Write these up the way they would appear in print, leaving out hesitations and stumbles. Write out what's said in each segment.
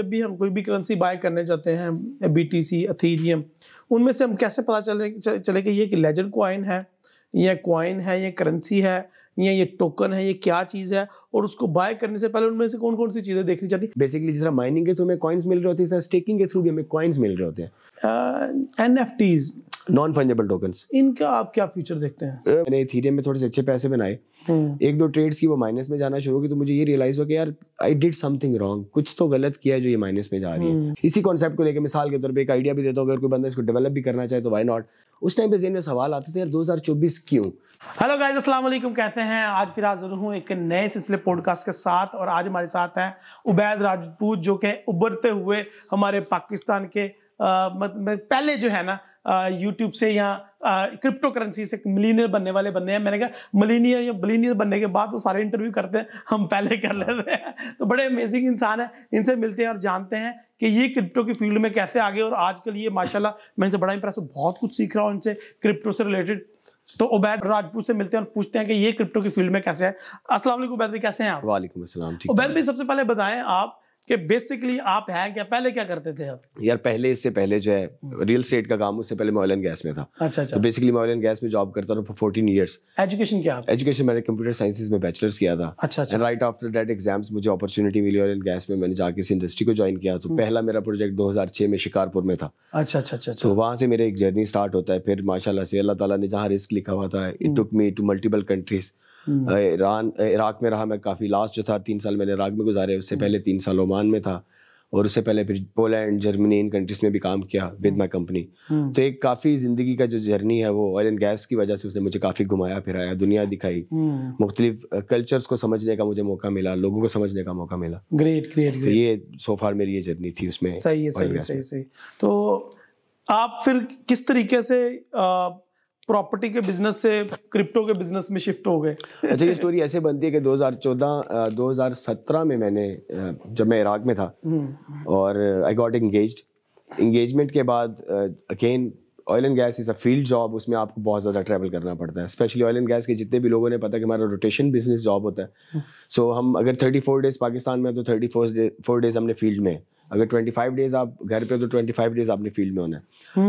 जब भी हम कोई भी करेंसी बाय करने जाते हैं, BTC, एथेरियम, उनमें से हम कैसे पता चले कि ये एक लेजेंड कॉइन है, ये कॉइन है, ये करेंसी है, ये टोकन है, ये क्या चीज़ है, और उसको बाय करने से पहले उनमें से कौन कौन सी चीज़ें देखनी चाहिए? बेसिकली जिस तरह माइनिंग के थ्रू हमें कॉइन्स मिल रहे होते हैं, स्टेकिंग के थ्रू भी हमें कॉइन्स मिल रहे होते हैं। NFTs, नॉन फंजेबल टोकन्स, इनका आप क्या फ्यूचर देखते हैं? मैंने इथेरियम में थोड़े से अच्छे पैसे बनाए, एक दो ट्रेड्स की वो माइनस में जाना शुरू की, तो मुझे ये रियलाइज हुआ कि यार आई डिड समथिंग रॉन्ग, कुछ तो गलत किया है जो ये माइनस में जा रही है। इसी कॉन्सेप्ट को लेकर मिसाल के तौर पे एक आइडिया भी देता हूँ, अगर कोई बंदा इसको डेवलप भी करना चाहे तो व्हाई नॉट। उस टाइम पे ज़हन में सवाल आते थे यार 2024 क्यों। हेलो गाइस, अस्सलाम वालेकुम, कहते हैं आज फिर हाजिर हूँ एक नए सिलसिले पॉडकास्ट के साथ। और आज हमारे साथ हैं उबैद राजपूत, जो कि उभरते हुए हमारे पाकिस्तान के पहले जो है ना यूट्यूब से यहाँ क्रिप्टो करेंसी से मिलीनियर बनने वाले बंदे हैं। मैंने कहा मिलीनियर या बिलीनियर बनने के बाद तो सारे इंटरव्यू करते हैं, हम पहले कर लेते हैं। तो बड़े अमेजिंग इंसान है, इनसे मिलते हैं और जानते हैं कि ये क्रिप्टो की फील्ड में कैसे आगे। और आजकल ये माशाल्लाह मैं इनसे बड़ा इंप्रेस, बहुत कुछ सीख रहा हूँ इनसे क्रिप्टो से रिलेटेड। तो उबैद राजपूत से मिलते हैं और पूछते हैं कि ये क्रिप्टो की फील्ड में कैसे है। अस्सलाम वालेकुम उबैद भाई, कैसे हैं आप? वालेकुम अस्सलाम। उबैद भाई, सबसे पहले बताएं आप कि बेसिकली आप हैं क्या, पहले क्या करते थे आप? यार पहले, इससे पहले जो है रियल एस्टेट का काम, उससे पहले मैं ऑयल एंड गैस में था। अच्छा। तो बेसिकली मैं ऑयल एंड गैस में जॉब करता रहा फॉर 14 ईयर्स। एजुकेशन क्या? एजुकेशन मैंने कंप्यूटर साइंसेज में बैचलर्स किया था। अच्छा। And right after that exams मुझे अपॉर्चुनिटी मिली ऑयल एंड गैस में, मैंने जाके इस इंडस्ट्री को ज्वाइन किया। तो पहला मेरा प्रोजेक्ट 2006 में शिकारपुर में था। अच्छा। तो वहाँ से मेरा एक जर्नी स्टार्ट होता है। फिर माशाल्लाह से अल्लाह ताला ने जहाँ रिस्क लिखा हुआ था, it took me to multiple countries. Iraq में रहा मैं काफ़ी, लास्ट जो था 3 साल मैंने इराक में गुजारे। उससे पहले 3 साल ओमान में था, और उससे पहले फिर पोलैंड, जर्मनी, इन कंट्रीज में भी काम किया विद माई कंपनी। तो एक काफ़ी ज़िंदगी का जो जर्नी है वो ऑयल एंड गैस की वजह से उसने मुझे काफ़ी घुमाया फिराया, दुनिया दिखाई, मुख्तलिफ कल्चर्स को समझने का मुझे मौका मिला, लोगों को समझने का मौका मिला। ग्रेट। तो ये सो फार मेरी ये जर्नी थी उसमें। सही है। तो आप फिर किस तरीके से प्रॉपर्टी के बिजनेस से क्रिप्टो के बिजनेस में शिफ्ट हो गए? अच्छा, ये स्टोरी ऐसे बनती है कि 2017 में मैंने, जब मैं इराक में था और आई गॉट एंगेजमेंट के बाद again oil and gas is a field job, उसमें आपको बहुत ज़्यादा ट्रैवल करना पड़ता है। स्पेशली ऑयल एंड गैस के जितने भी लोगों ने पता है कि हमारा रोटेशन बिजनेस जॉब होता है। सो हम अगर 34 डेज़ पाकिस्तान में तो 34 डेज़ हमने फील्ड में, अगर 25 डेज़ आप घर पे तो 25 डेज़ आपने फील्ड में होना है।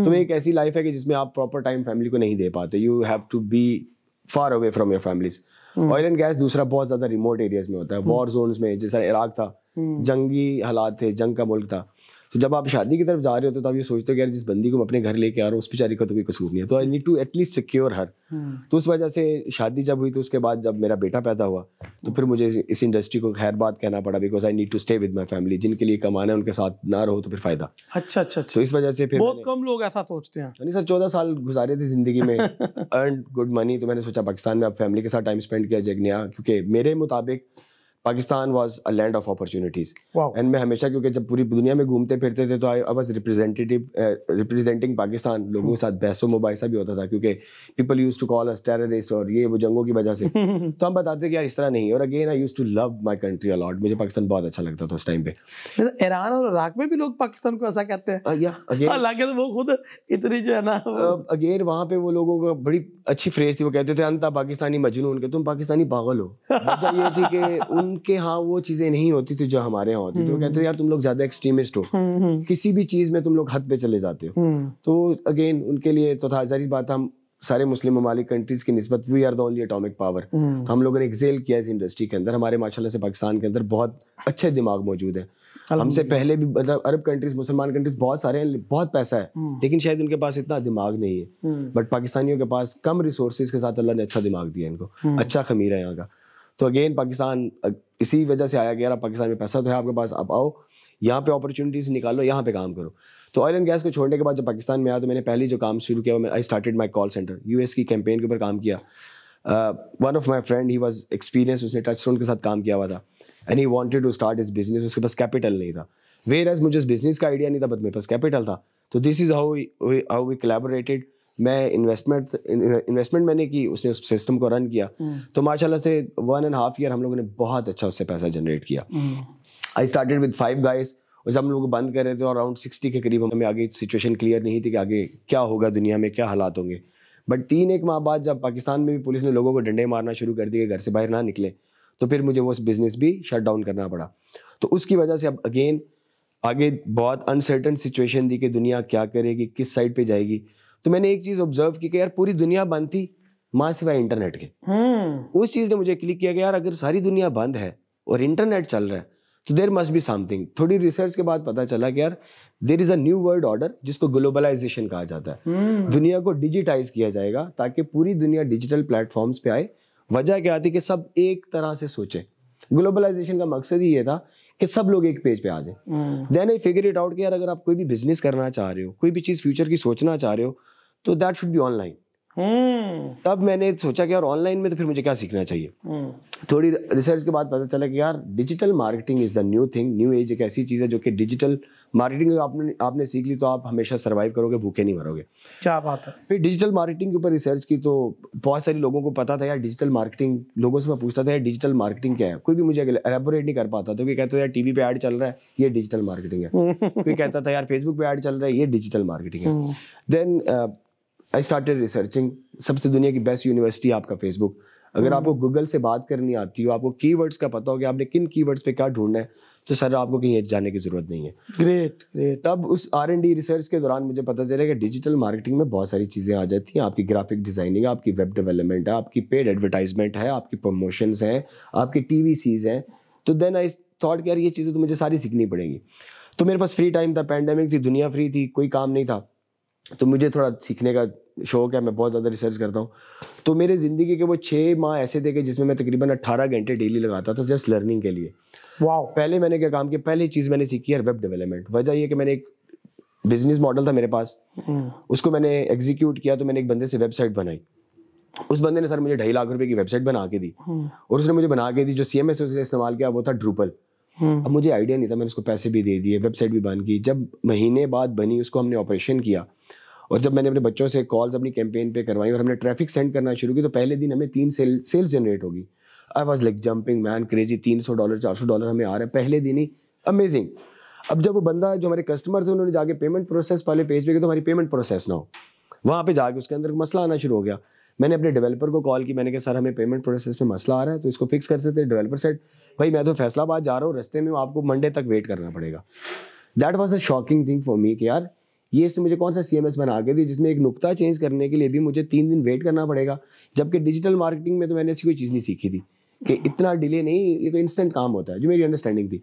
तो एक ऐसी लाइफ है कि जिसमें आप प्रॉपर टाइम फैमिली को नहीं दे पाते। You have to be far away from your families. Oil and gas दूसरा बहुत ज़्यादा रिमोट एरियाज में होता है, वॉर जोन्स में, जैसा इराक था, जंगी हालात थे, जंग का मुल्क था। तो जब आप शादी की तरफ जा रहे होते हो तो आप ये सोचते हो कि यार जिस बंदी को मैं अपने घर लेके आ रहा हूँ उस बेचारी का तो कोई कसूर नहीं है, तो I need to at least secure her. तो उस वजह से शादी जब हुई तो उसके बाद जब मेरा बेटा पैदा हुआ तो फिर मुझे इस इंडस्ट्री को खैर बात कहना पड़ा, because I need to stay with my family. जिनके लिए कमाना है उनके साथ ना रहो तो फिर फायदा। अच्छा। तो इस वजह से फिर बहुत कम लोग ऐसा सोचते हैं। नहीं सर, 14 साल गुजारे थे जिंदगी में, अर्न गुड मनी, तो मैंने सोचा पाकिस्तान में अब फैमिली के साथ टाइम स्पेंड किया जगनिया, क्योंकि मेरे मुताबिक Pakistan was a land of opportunities. And मैं हमेशा, क्योंकि जब पूरी दुनिया में घूमते फिरते थे तो आई वाज रिप्रेजेंटिंग पाकिस्तान। लोगों के साथ बहसो मुबाहिसा भी होता था, क्योंकि people used to call us terrorist और ये वो जंगों की वजह से। तो हम बताते कि यार इस तरह नहीं। और again I used to love my country a lot, मुझे पाकिस्तान बहुत अच्छा लगता था उस टाइम पे। ईरान और इराक में भी लोग पाकिस्तान को ऐसा कहते हैं। हालांकि वो खुद इतनी जो है ना, अगेन वहाँ पे वो लोगों को बड़ी अच्छी फ्रेज थी, वो कहते थे अंता पाकिस्तानी मजनून, के तुम पाकिस्तानी पागल हो। वजह ये थी कि उनके यहाँ वो चीजें नहीं होती थी जो हमारे यहाँ होती थी। वो कहते थे यार तुम लोग ज्यादा एक्सट्रीमिस्ट हो, किसी भी चीज में तुम लोग हद पे चले जाते हो। तो अगेन उनके लिए तो था, जाहिर बात, हम सारे मुस्लिम ममालिक कंट्रीज की निस्बत we are the only atomic power. तो हम लोगों ने एक्सेल किया इस इंडस्ट्री के अंदर। हमारे माशाल्लाह से पाकिस्तान के अंदर बहुत अच्छे दिमाग मौजूद है। हमसे पहले भी मतलब अरब कंट्रीज, मुसलमान कंट्रीज बहुत सारे हैं, बहुत पैसा है, लेकिन शायद उनके पास इतना दिमाग नहीं है। बट पाकिस्तानियों के पास कम रिसोर्सेज के साथ अल्लाह ने अच्छा दिमाग दिया इनको, अच्छा खमीर है यहाँ का। तो अगेन पाकिस्तान इसी वजह से आया गया, पाकिस्तान में पैसा तो है आपके पास, आप आओ यहाँ पे अपॉर्चुनिटीज निकालो, यहाँ पे काम करो। तो ऑयल एंड गैस को छोड़ने के बाद जब पाकिस्तान में आया तो मैंने पहले जो काम शुरू किया, I started my call centre. US की कैंपेन के ऊपर काम किया। One of my friend, he was experience, उसने टचस्टोन के साथ काम किया हुआ था, and he wanted to start his business. उसके पास कैपिटल नहीं था, वेयर मुझे बिजनेस का आइडिया नहीं था, बट मेरे पास कैपिटल था। तो this is how we collaborated. मैं इन्वेस्टमेंट मैंने की, उसने उस सिस्टम को रन किया। तो माशाल्लाह से 1.5 ईयर हम लोगों ने बहुत अच्छा उससे पैसा जनरेट किया। आई स्टार्टेड विद 5 गाइज, और जब हम लोग बंद कर रहे थे और अराउंड 60 के करीब, हमें आगे सिचुएशन क्लियर नहीं थी कि आगे क्या होगा, दुनिया में क्या हालात होंगे। बट 3-1 माह बाद जब पाकिस्तान में भी पुलिस ने लोगों को डंडे मारना शुरू कर दिए, घर से बाहर ना निकले, तो फिर मुझे वो बिजनेस भी शट डाउन करना पड़ा। तो उसकी वजह से अब अगेन आगे बहुत अनसर्टन सिचुएशन थी कि दुनिया क्या करेगी, किस साइड पे जाएगी। तो मैंने एक चीज़ ऑब्जर्व की कि यार पूरी दुनिया बंद थी माँ सिवाय इंटरनेट के। उस चीज़ ने मुझे क्लिक किया कि यार अगर सारी दुनिया बंद है और इंटरनेट चल रहा है तो देयर मस्ट बी समथिंग। थोड़ी रिसर्च के बाद पता चला कि यार there is a new world order जिसको ग्लोबलाइजेशन कहा जाता है। दुनिया को डिजिटाइज किया जाएगा ताकि पूरी दुनिया डिजिटल प्लेटफॉर्म्स पे आए। वजह क्या थी कि सब एक तरह से सोचे। ग्लोबलाइजेशन का मकसद ही ये था कि सब लोग एक पेज पे आ जाए। Then I figure it out कि यार अगर आप कोई भी बिजनेस करना चाह रहे हो, कोई भी चीज़ फ्यूचर की सोचना चाह रहे हो, तो दैट शुड बी ऑनलाइन। तब मैंने सोचा कि यार ऑनलाइन में तो फिर मुझे क्या सीखना चाहिए। थोड़ी रिसर्च के बाद पता चला कि यार digital marketing is the new thing. New age एक ऐसी चीज़ है जो कि डिजिटल मार्केटिंग आपने सीख ली तो आप हमेशा सर्वाइव करोगे, भूखे नहीं मरोगे। क्या बात है। फिर डिजिटल मार्केटिंग के ऊपर रिसर्च की तो बहुत सारे लोगों को पता था यार डिजिटल मार्केटिंग। लोगों से मैं पूछता था यार डिजिटल मार्केटिंग क्या है, कोई भी मुझे एलेबोरेट नहीं कर पाता। तो कोई कहता था यार टीवी पे ऐड चल रहा है, ये डिजिटल मार्केटिंग है। कोई कहता था यार फेसबुक पे ऐड चल रहा है, ये डिजिटल मार्केटिंग है। Then I started researching. सबसे दुनिया की बेस्ट यूनिवर्सिटी आपका फेसबुक। अगर आपको गूगल से बात करनी आती हो, आपको कीवर्ड्स का पता हो कि आपने किन कीवर्ड्स पे क्या ढूंढना है, तो सर आपको कहीं जाने की जरूरत नहीं है। Great great. तब उस R&D रिसर्च के दौरान मुझे पता चला कि डिजिटल मार्केटिंग में बहुत सारी चीज़ें आ जाती हैं। आपकी ग्राफिक डिजाइनिंग, आपकी वेब डेवलपमेंट है, आपकी पेड एडवर्टाइजमेंट है, आपकी प्रमोशंस हैं, आपकी TVCs हैं। तो देन आई थॉट कि यार ये चीज़ें तो मुझे सारी सीखनी पड़ेंगी। तो मेरे पास फ्री टाइम था, पैंडेमिक थी, दुनिया फ्री थी, कोई काम नहीं था, तो मुझे थोड़ा सीखने का शौक है। मैं बहुत ज़्यादा रिसर्च करता हूँ। तो मेरे ज़िंदगी के वो 6 माह ऐसे थे कि जिसमें मैं तकरीबन 18 घंटे डेली लगाता था जस्ट लर्निंग के लिए। वाओ। पहले मैंने क्या काम किया, पहली चीज़ मैंने सीखी है वेब डेवलपमेंट। वजह ये कि मैंने एक बिजनेस मॉडल था मेरे पास, उसको मैंने एग्जीक्यूट किया। तो मैंने एक बंदे से वेबसाइट बनाई। उस बंदे ने सर मुझे 2.5 लाख रुपए की वेबसाइट बना के दी, और उसने मुझे बना के दी। जो CMS उसने इस्तेमाल किया वो था ड्रूपल। अब मुझे आइडिया नहीं था, मैंने उसको पैसे भी दे दिए, वेबसाइट भी बन की। जब महीने बाद बनी, उसको हमने ऑपरेशन किया, और जब मैंने अपने बच्चों से कॉल्स अपनी कैंपेन पे करवाई और हमने ट्रैफिक सेंड करना शुरू की, तो पहले दिन हमें 3 सेल्स जनरेट होगी। I was like jumping man, crazy. $300 $400 हमें आ रहे हैं पहले दिन ही, अमेजिंग। अब जब वो बंदा जो हमारे कस्टमर थे उन्होंने जाके पेमेंट प्रोसेस वाले पेज पे गए तो हमारी पेमेंट प्रोसेस ना हो, वहाँ पे जाके उसके अंदर मसला आना शुरू हो गया। मैंने अपने डेवलपर को कॉल की, मैंने कहा सर हमें पेमेंट प्रोसेस में मसला आ रहा है, तो इसको फिक्स कर सकते हैं। डेवलपर सेड भाई मैं तो फैसलाबाद जा रहा हूँ, रास्ते में आपको मंडे तक वेट करना पड़ेगा। That was a shocking thing for me कि यार ये इसने मुझे कौन सा CMS बना के दी जिसमें एक नुक्ता चेंज करने के लिए भी मुझे 3 दिन वेट करना पड़ेगा। जबकि डिजिटल मार्केटिंग में तो मैंने ऐसी कोई चीज़ नहीं सीखी थी कि इतना डिले नहीं, ये तो इंस्टेंट काम होता है, जो मेरी अंडरस्टैंडिंग थी।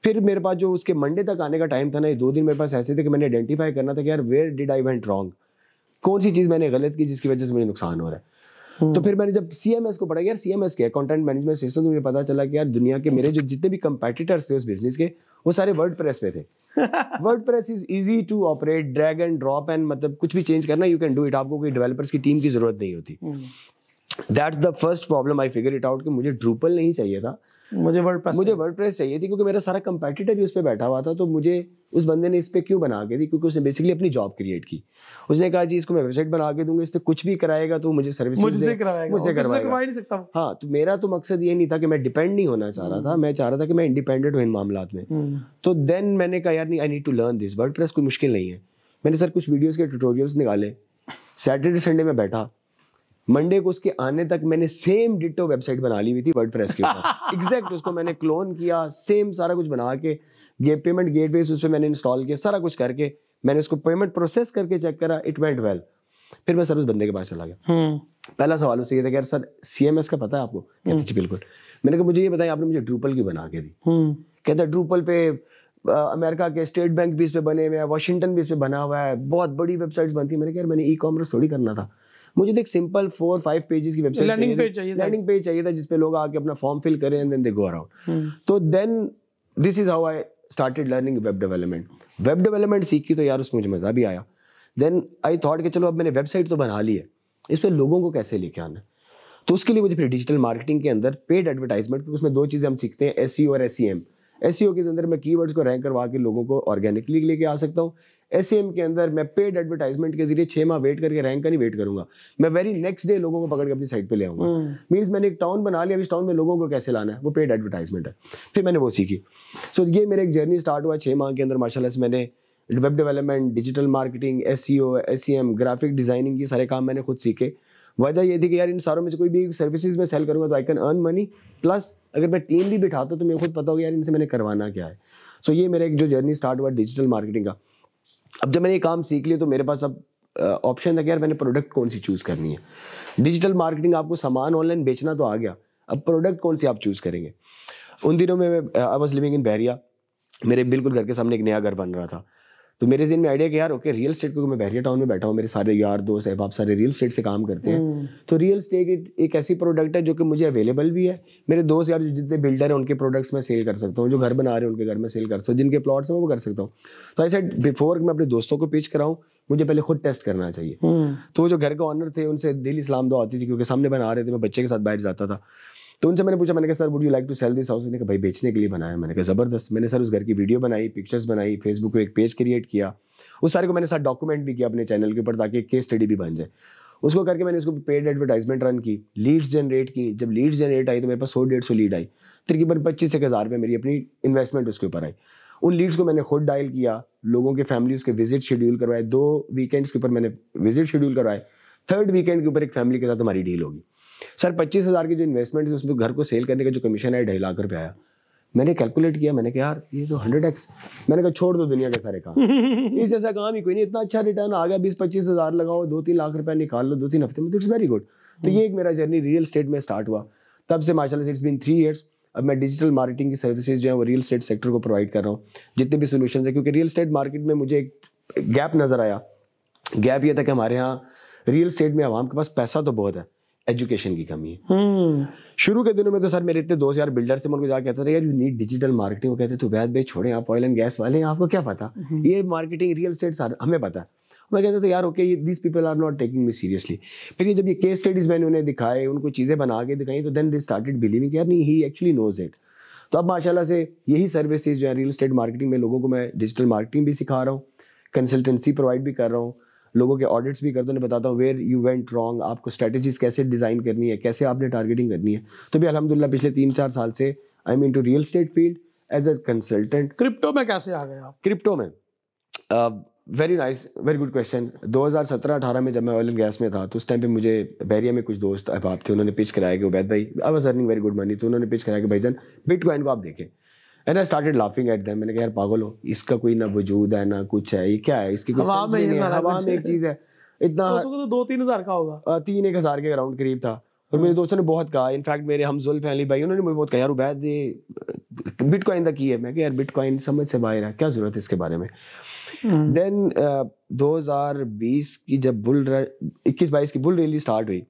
फिर मेरे पास जो उसके मंडे तक आने का टाइम था ना, ये 2 दिन मेरे पास ऐसे थे कि मैंने आइडेंटिफाई करना था कि यार where did I went wrong, कौन सी चीज़ मैंने गलत की जिसकी वजह से मुझे नुकसान हो रहा है। तो फिर मैंने जब CMS को पढ़ा, यार CMS क्या है, कंटेंट मैनेजमेंट सिस्टम, तो मुझे पता चला कि यार दुनिया के मेरे जो जितने भी कंपेटिटर्स थे उस बिजनेस के, वो सारे वर्डप्रेस पे थे। WordPress is easy to operate, drag and drop and मतलब कुछ भी चेंज करना यू कैन डू इट, आपको कोई डेवलपर्स की टीम की जरूरत नहीं होती। That's the first problem I figure it out कि मुझे ड्रूपल नहीं चाहिए था, मुझे वर्डप्रेस चाहिए थी, क्योंकि मेरा सारा कंपेटिटर भी उस पर बैठा हुआ था। तो मुझे उस बंदे ने इस पे क्यों बना के दी, क्योंकि उसने बेसिकली अपनी जॉब क्रिएट की। उसने कहा जी इसको मैं वेबसाइट बना के दूंगा, इस पे कुछ भी कराएगा तो मुझे सर्विस मुझसे करवाएगा। नहीं सकता। हाँ, तो मेरा तो मकसद ये नहीं था कि मैं डिपेंड नहीं होना चाह रहा था, मैं चाह रहा था कि मैं इंडिपेंडेंट हूँ इन मामलात में। तो देन मैंने कहा यार नहीं, I need to learn this. WordPress कोई मुश्किल नहीं है। मैंने सर कुछ वीडियोस के ट्यूटोरियल्स निकाले, सैटरडे संडे में बैठा, मंडे को उसके आने तक मैंने सेम डिट्टो वेबसाइट बना ली हुई थी वर्डप्रेस के ऊपर। एग्जैक्ट उसको मैंने क्लोन किया, सेम सारा कुछ बना के पेमेंट गेटवे उस पर मैंने इंस्टॉल किया, सारा कुछ करके मैंने उसको पेमेंट प्रोसेस करके चेक करा, इट वेंट वेल। फिर मैं सर उस बंदे के पास चला गया। पहला सवाल उससे ये था कि यार सर CMS का पता है आपको? कहते जी बिल्कुल। मैंने कहा मुझे ये बताइए आपने मुझे ड्रूपल क्यों बना के दी? कहता ड्रूपल पे अमेरिका के स्टेट बैंक भी इस पे बने हुए हैं, वाशिंगटन भी इस पे बना हुआ है, बहुत बड़ी वेबसाइट्स बनती है। मैंने कहा यार मैंने e-कॉमर्स थोड़ी करना था, मुझे तो एक सिंपल 4-5 पेजेस की वेबसाइट लैंडिंग पेज चाहिए था जिसपे लोग आके अपना फॉर्म फिल करें and then they go around. तो then this is how I started learning web development. Web development सीखी तो यार उसमें मुझे मज़ा भी आया। देन आई थॉट कि चलो अब मैंने वेबसाइट तो बना ली है, इस पर लोगों को कैसे लेके आना है। तो उसके लिए मुझे फिर डिजिटल मार्केटिंग के अंदर पेड एडवर्टाइजमेंट, क्योंकि उसमें 2 चीज़ें हम सीखते हैं, SEO और SEM। SEO के अंदर मैं कीवर्ड्स को रैंक करवा के लोगों को ऑर्गेनिकली लेके आ सकता हूँ। SEM के अंदर मैं पेड एडवर्टाइजमेंट के जरिए 6 माह वेट करके रैंक का नहीं वेट करूंगा, मैं वेरी नेक्स्ट डे लोगों को पकड़ के अपनी साइट पे ले आऊंगा। मीन्स मैंने एक टाउन बना लिया, इस टाउन में लोगों को कैसे लाना है, वो पेड एडवर्टाइजमेंट है। फिर मैंने वो सीखी। सो ये मेरा एक जर्नी स्टार्ट हुआ 6 माह के अंदर। माशाल्लाह से मैंने web development, digital marketing, SEO, SEM, graphic designing, ये सारे काम मैंने खुद सीखे। वजह ये थी कि यार इन सारों में से कोई भी सर्विसेज में सेल करूंगा तो I can earn money, plus अगर मैं टीम भी बिठाता तो मुझे खुद पता होगा यार इनसे मैंने करवाना क्या है। सो ये मेरा एक जो जर्नी स्टार्ट हुआ डिजिटल मार्केटिंग का। अब जब मैंने ये काम सीख लिया तो मेरे पास अब ऑप्शन था कि यार मैंने प्रोडक्ट कौन सी चूज़ करनी है। डिजिटल मार्केटिंग, आपको सामान ऑनलाइन बेचना तो आ गया, अब प्रोडक्ट कौन सी आप चूज़ करेंगे। उन दिनों में आई वॉज लिविंग इन बहरिया, मेरे बिल्कुल घर के सामने एक नया घर बन रहा था। तो मेरे ज़हन में आइडिया कि यार ओके रियल एस्टेट, क्योंकि मैं बहरिया टाउन में बैठा हूँ, मेरे सारे यार दोस्त अहबाब सारे रियल एस्टेट से काम करते हैं। तो रियल एस्टेट एक ऐसी प्रोडक्ट है जो कि मुझे अवेलेबल भी है। मेरे दोस्त यार जितने बिल्डर हैं उनके प्रोडक्ट्स मैं सेल कर सकता हूँ, जो घर बना रहे हैं उनके घर में सेल कर सकता हूँ, जिनके प्लॉट्स हैं वो कर सकता हूँ। तो ऐसे बिफोर मैं अपने दोस्तों को पिच कराऊँ, मुझे पहले खुद टेस्ट करना चाहिए। तो वो जो घर के ऑनर थे उनसे डेली सलाम दुआ होती थी, क्योंकि सामने बना रहे थे, मैं बच्चे के साथ बाहर जाता था। तो उनसे मैंने पूछा, मैंने कहा sir would you like to sell this house. उन्होंने कहा भाई बेचने के लिए बनाया। मैंने कहा ज़बरदस्त। मैंने सर उस घर की वीडियो बनाई, पिक्चर्स बनाई, फेसबुक पे एक पेज क्रिएट किया, उस सारे को मैंने साथ डॉक्यूमेंट भी किया अपने चैनल के ऊपर ताकि एक केस स्टडी भी बन जाए। उसको करके मैंने उसको पेड एडवर्टाइजमेंट रन की, लीड्स जनरेट की। जब लीड्स जनरेट आई तो मेरे पास 100-150 लीड आई, तकरीबन 25,000 रुपये मेरी अपनी इन्वेस्टमेंट उसके ऊपर आई। उन लीड्स को मैंने खुद डायल किया, लोगों के फैमिलीज़ के विजिट शेड्यूल करवाए, 2 वीकेंड्स के ऊपर मैंने विजिट शेड्यूल करवाए, 3rd वीकेंड के ऊपर एक फैमिली के साथ हमारी डील होगी। सर 25,000 की जो इन्वेस्टमेंट है उसमें घर को सेल करने का जो कमीशन है 2.5 लाख रुपये आया। मैंने कैलकुलेट किया, मैंने कहा यार ये तो 100x। मैंने कहा छोड़ दो दुनिया के सारे काम, इस जैसा काम ही कोई नहीं, इतना अच्छा रिटर्न आ गया, 20-25 हज़ार लगाओ, 2-3 लाख रुपए निकाल लो 2-3 हफ्ते में, इट्स वेरी गुड। तो ये एक मेरा जर्नी रियल एस्टेट में स्टार्ट हुआ। तब से माशाल्लाह से इट्स बीन 3 ईयर्स। अब मैं डिजिटल मार्केटिंग की सर्विसेज जो है वो रियल एस्टेट सेक्टर को प्रोवाइड कर रहा हूँ, जितने भी सोल्यूशन है। क्योंकि रियल एस्टेट मार्केट में मुझे एक गैप नज़र आया। गैप ये था कि हमारे यहाँ रियल एस्टेट में आवाम के पास पैसा तो बहुत है, एजुकेशन की कमी है। शुरू के दिनों में तो सर मेरे इतने दोस्त यार बिल्डर से, मैं उनको जाकर कहता था यार यू नीड डिजिटल मार्केटिंग। वो कहते तो वैद भाई छोड़े, आप ऑयल एंड गैस वाले हैं, आपको क्या पता, ये मार्केटिंग रियल एस्टेट हमें पता है। मैं कहता था यार okay this people are not taking me seriously. फिर ये जब ये केस स्टडीज़ मैंने उन्हें दिखाए, उनको चीज़ें बना के दिखाई, तो देन दे स्टार्टेड बिलीविंग यार नहीं ही एक्चुअली नोज इट। तो अब माशाल्लाह से यही सर्विसेज जो है रियल एस्टेट मार्केटिंग में, लोगों को मैं डिजिटल मार्केटिंग भी सिखा रहा हूँ, कंसल्टेंसी प्रोवाइड भी कर रहा हूँ, लोगों के ऑडिट्स भी करते हैं, बताता हूँ वेयर यू वेंट रॉन्ग, आपको स्ट्रेटजीज कैसे डिज़ाइन करनी है, कैसे आपने टारगेटिंग करनी है। तो भी अल्हम्दुलिल्लाह पिछले 3-4 साल से I am into real estate field as a consultant. Crypto में कैसे आ गए आप? क्रिप्टो में very nice, very good question. 2017-18 में जब मैं ऑयल एंड गैस में था तो उस टाइम पे मुझे बहरिया में कुछ दोस्त अहबाब थे, उन्होंने पिच कराया कि उबैद भाई I was earning very good money. तो उन्होंने पिच कराया कि भाईजान बिटकॉइन को आप देखें। And I started laughing at them. मैंने कहा यार पागल हो, इसका कोई ना वजूद है ना कुछ है, ये क्या है, इसकी कोई हवा में एक चीज़ है। इतना तो 2-3 हज़ार का होगा, 3-1 हज़ार के अराउंड करीब था। और मेरे दोस्तों ने बहुत कहा, इनफैक्ट मेरे हमजुल्फ अली भाई उन्होंने मुझे बहुत कहा यार उबैद ये बिटकॉइन तक की है। मैं कहा यार बिटकॉइन समझ से बाहर है, क्या ज़रूरत है इसके बारे में। देन 2020 की जब 21-22 की बुल रैली स्टार्ट हुई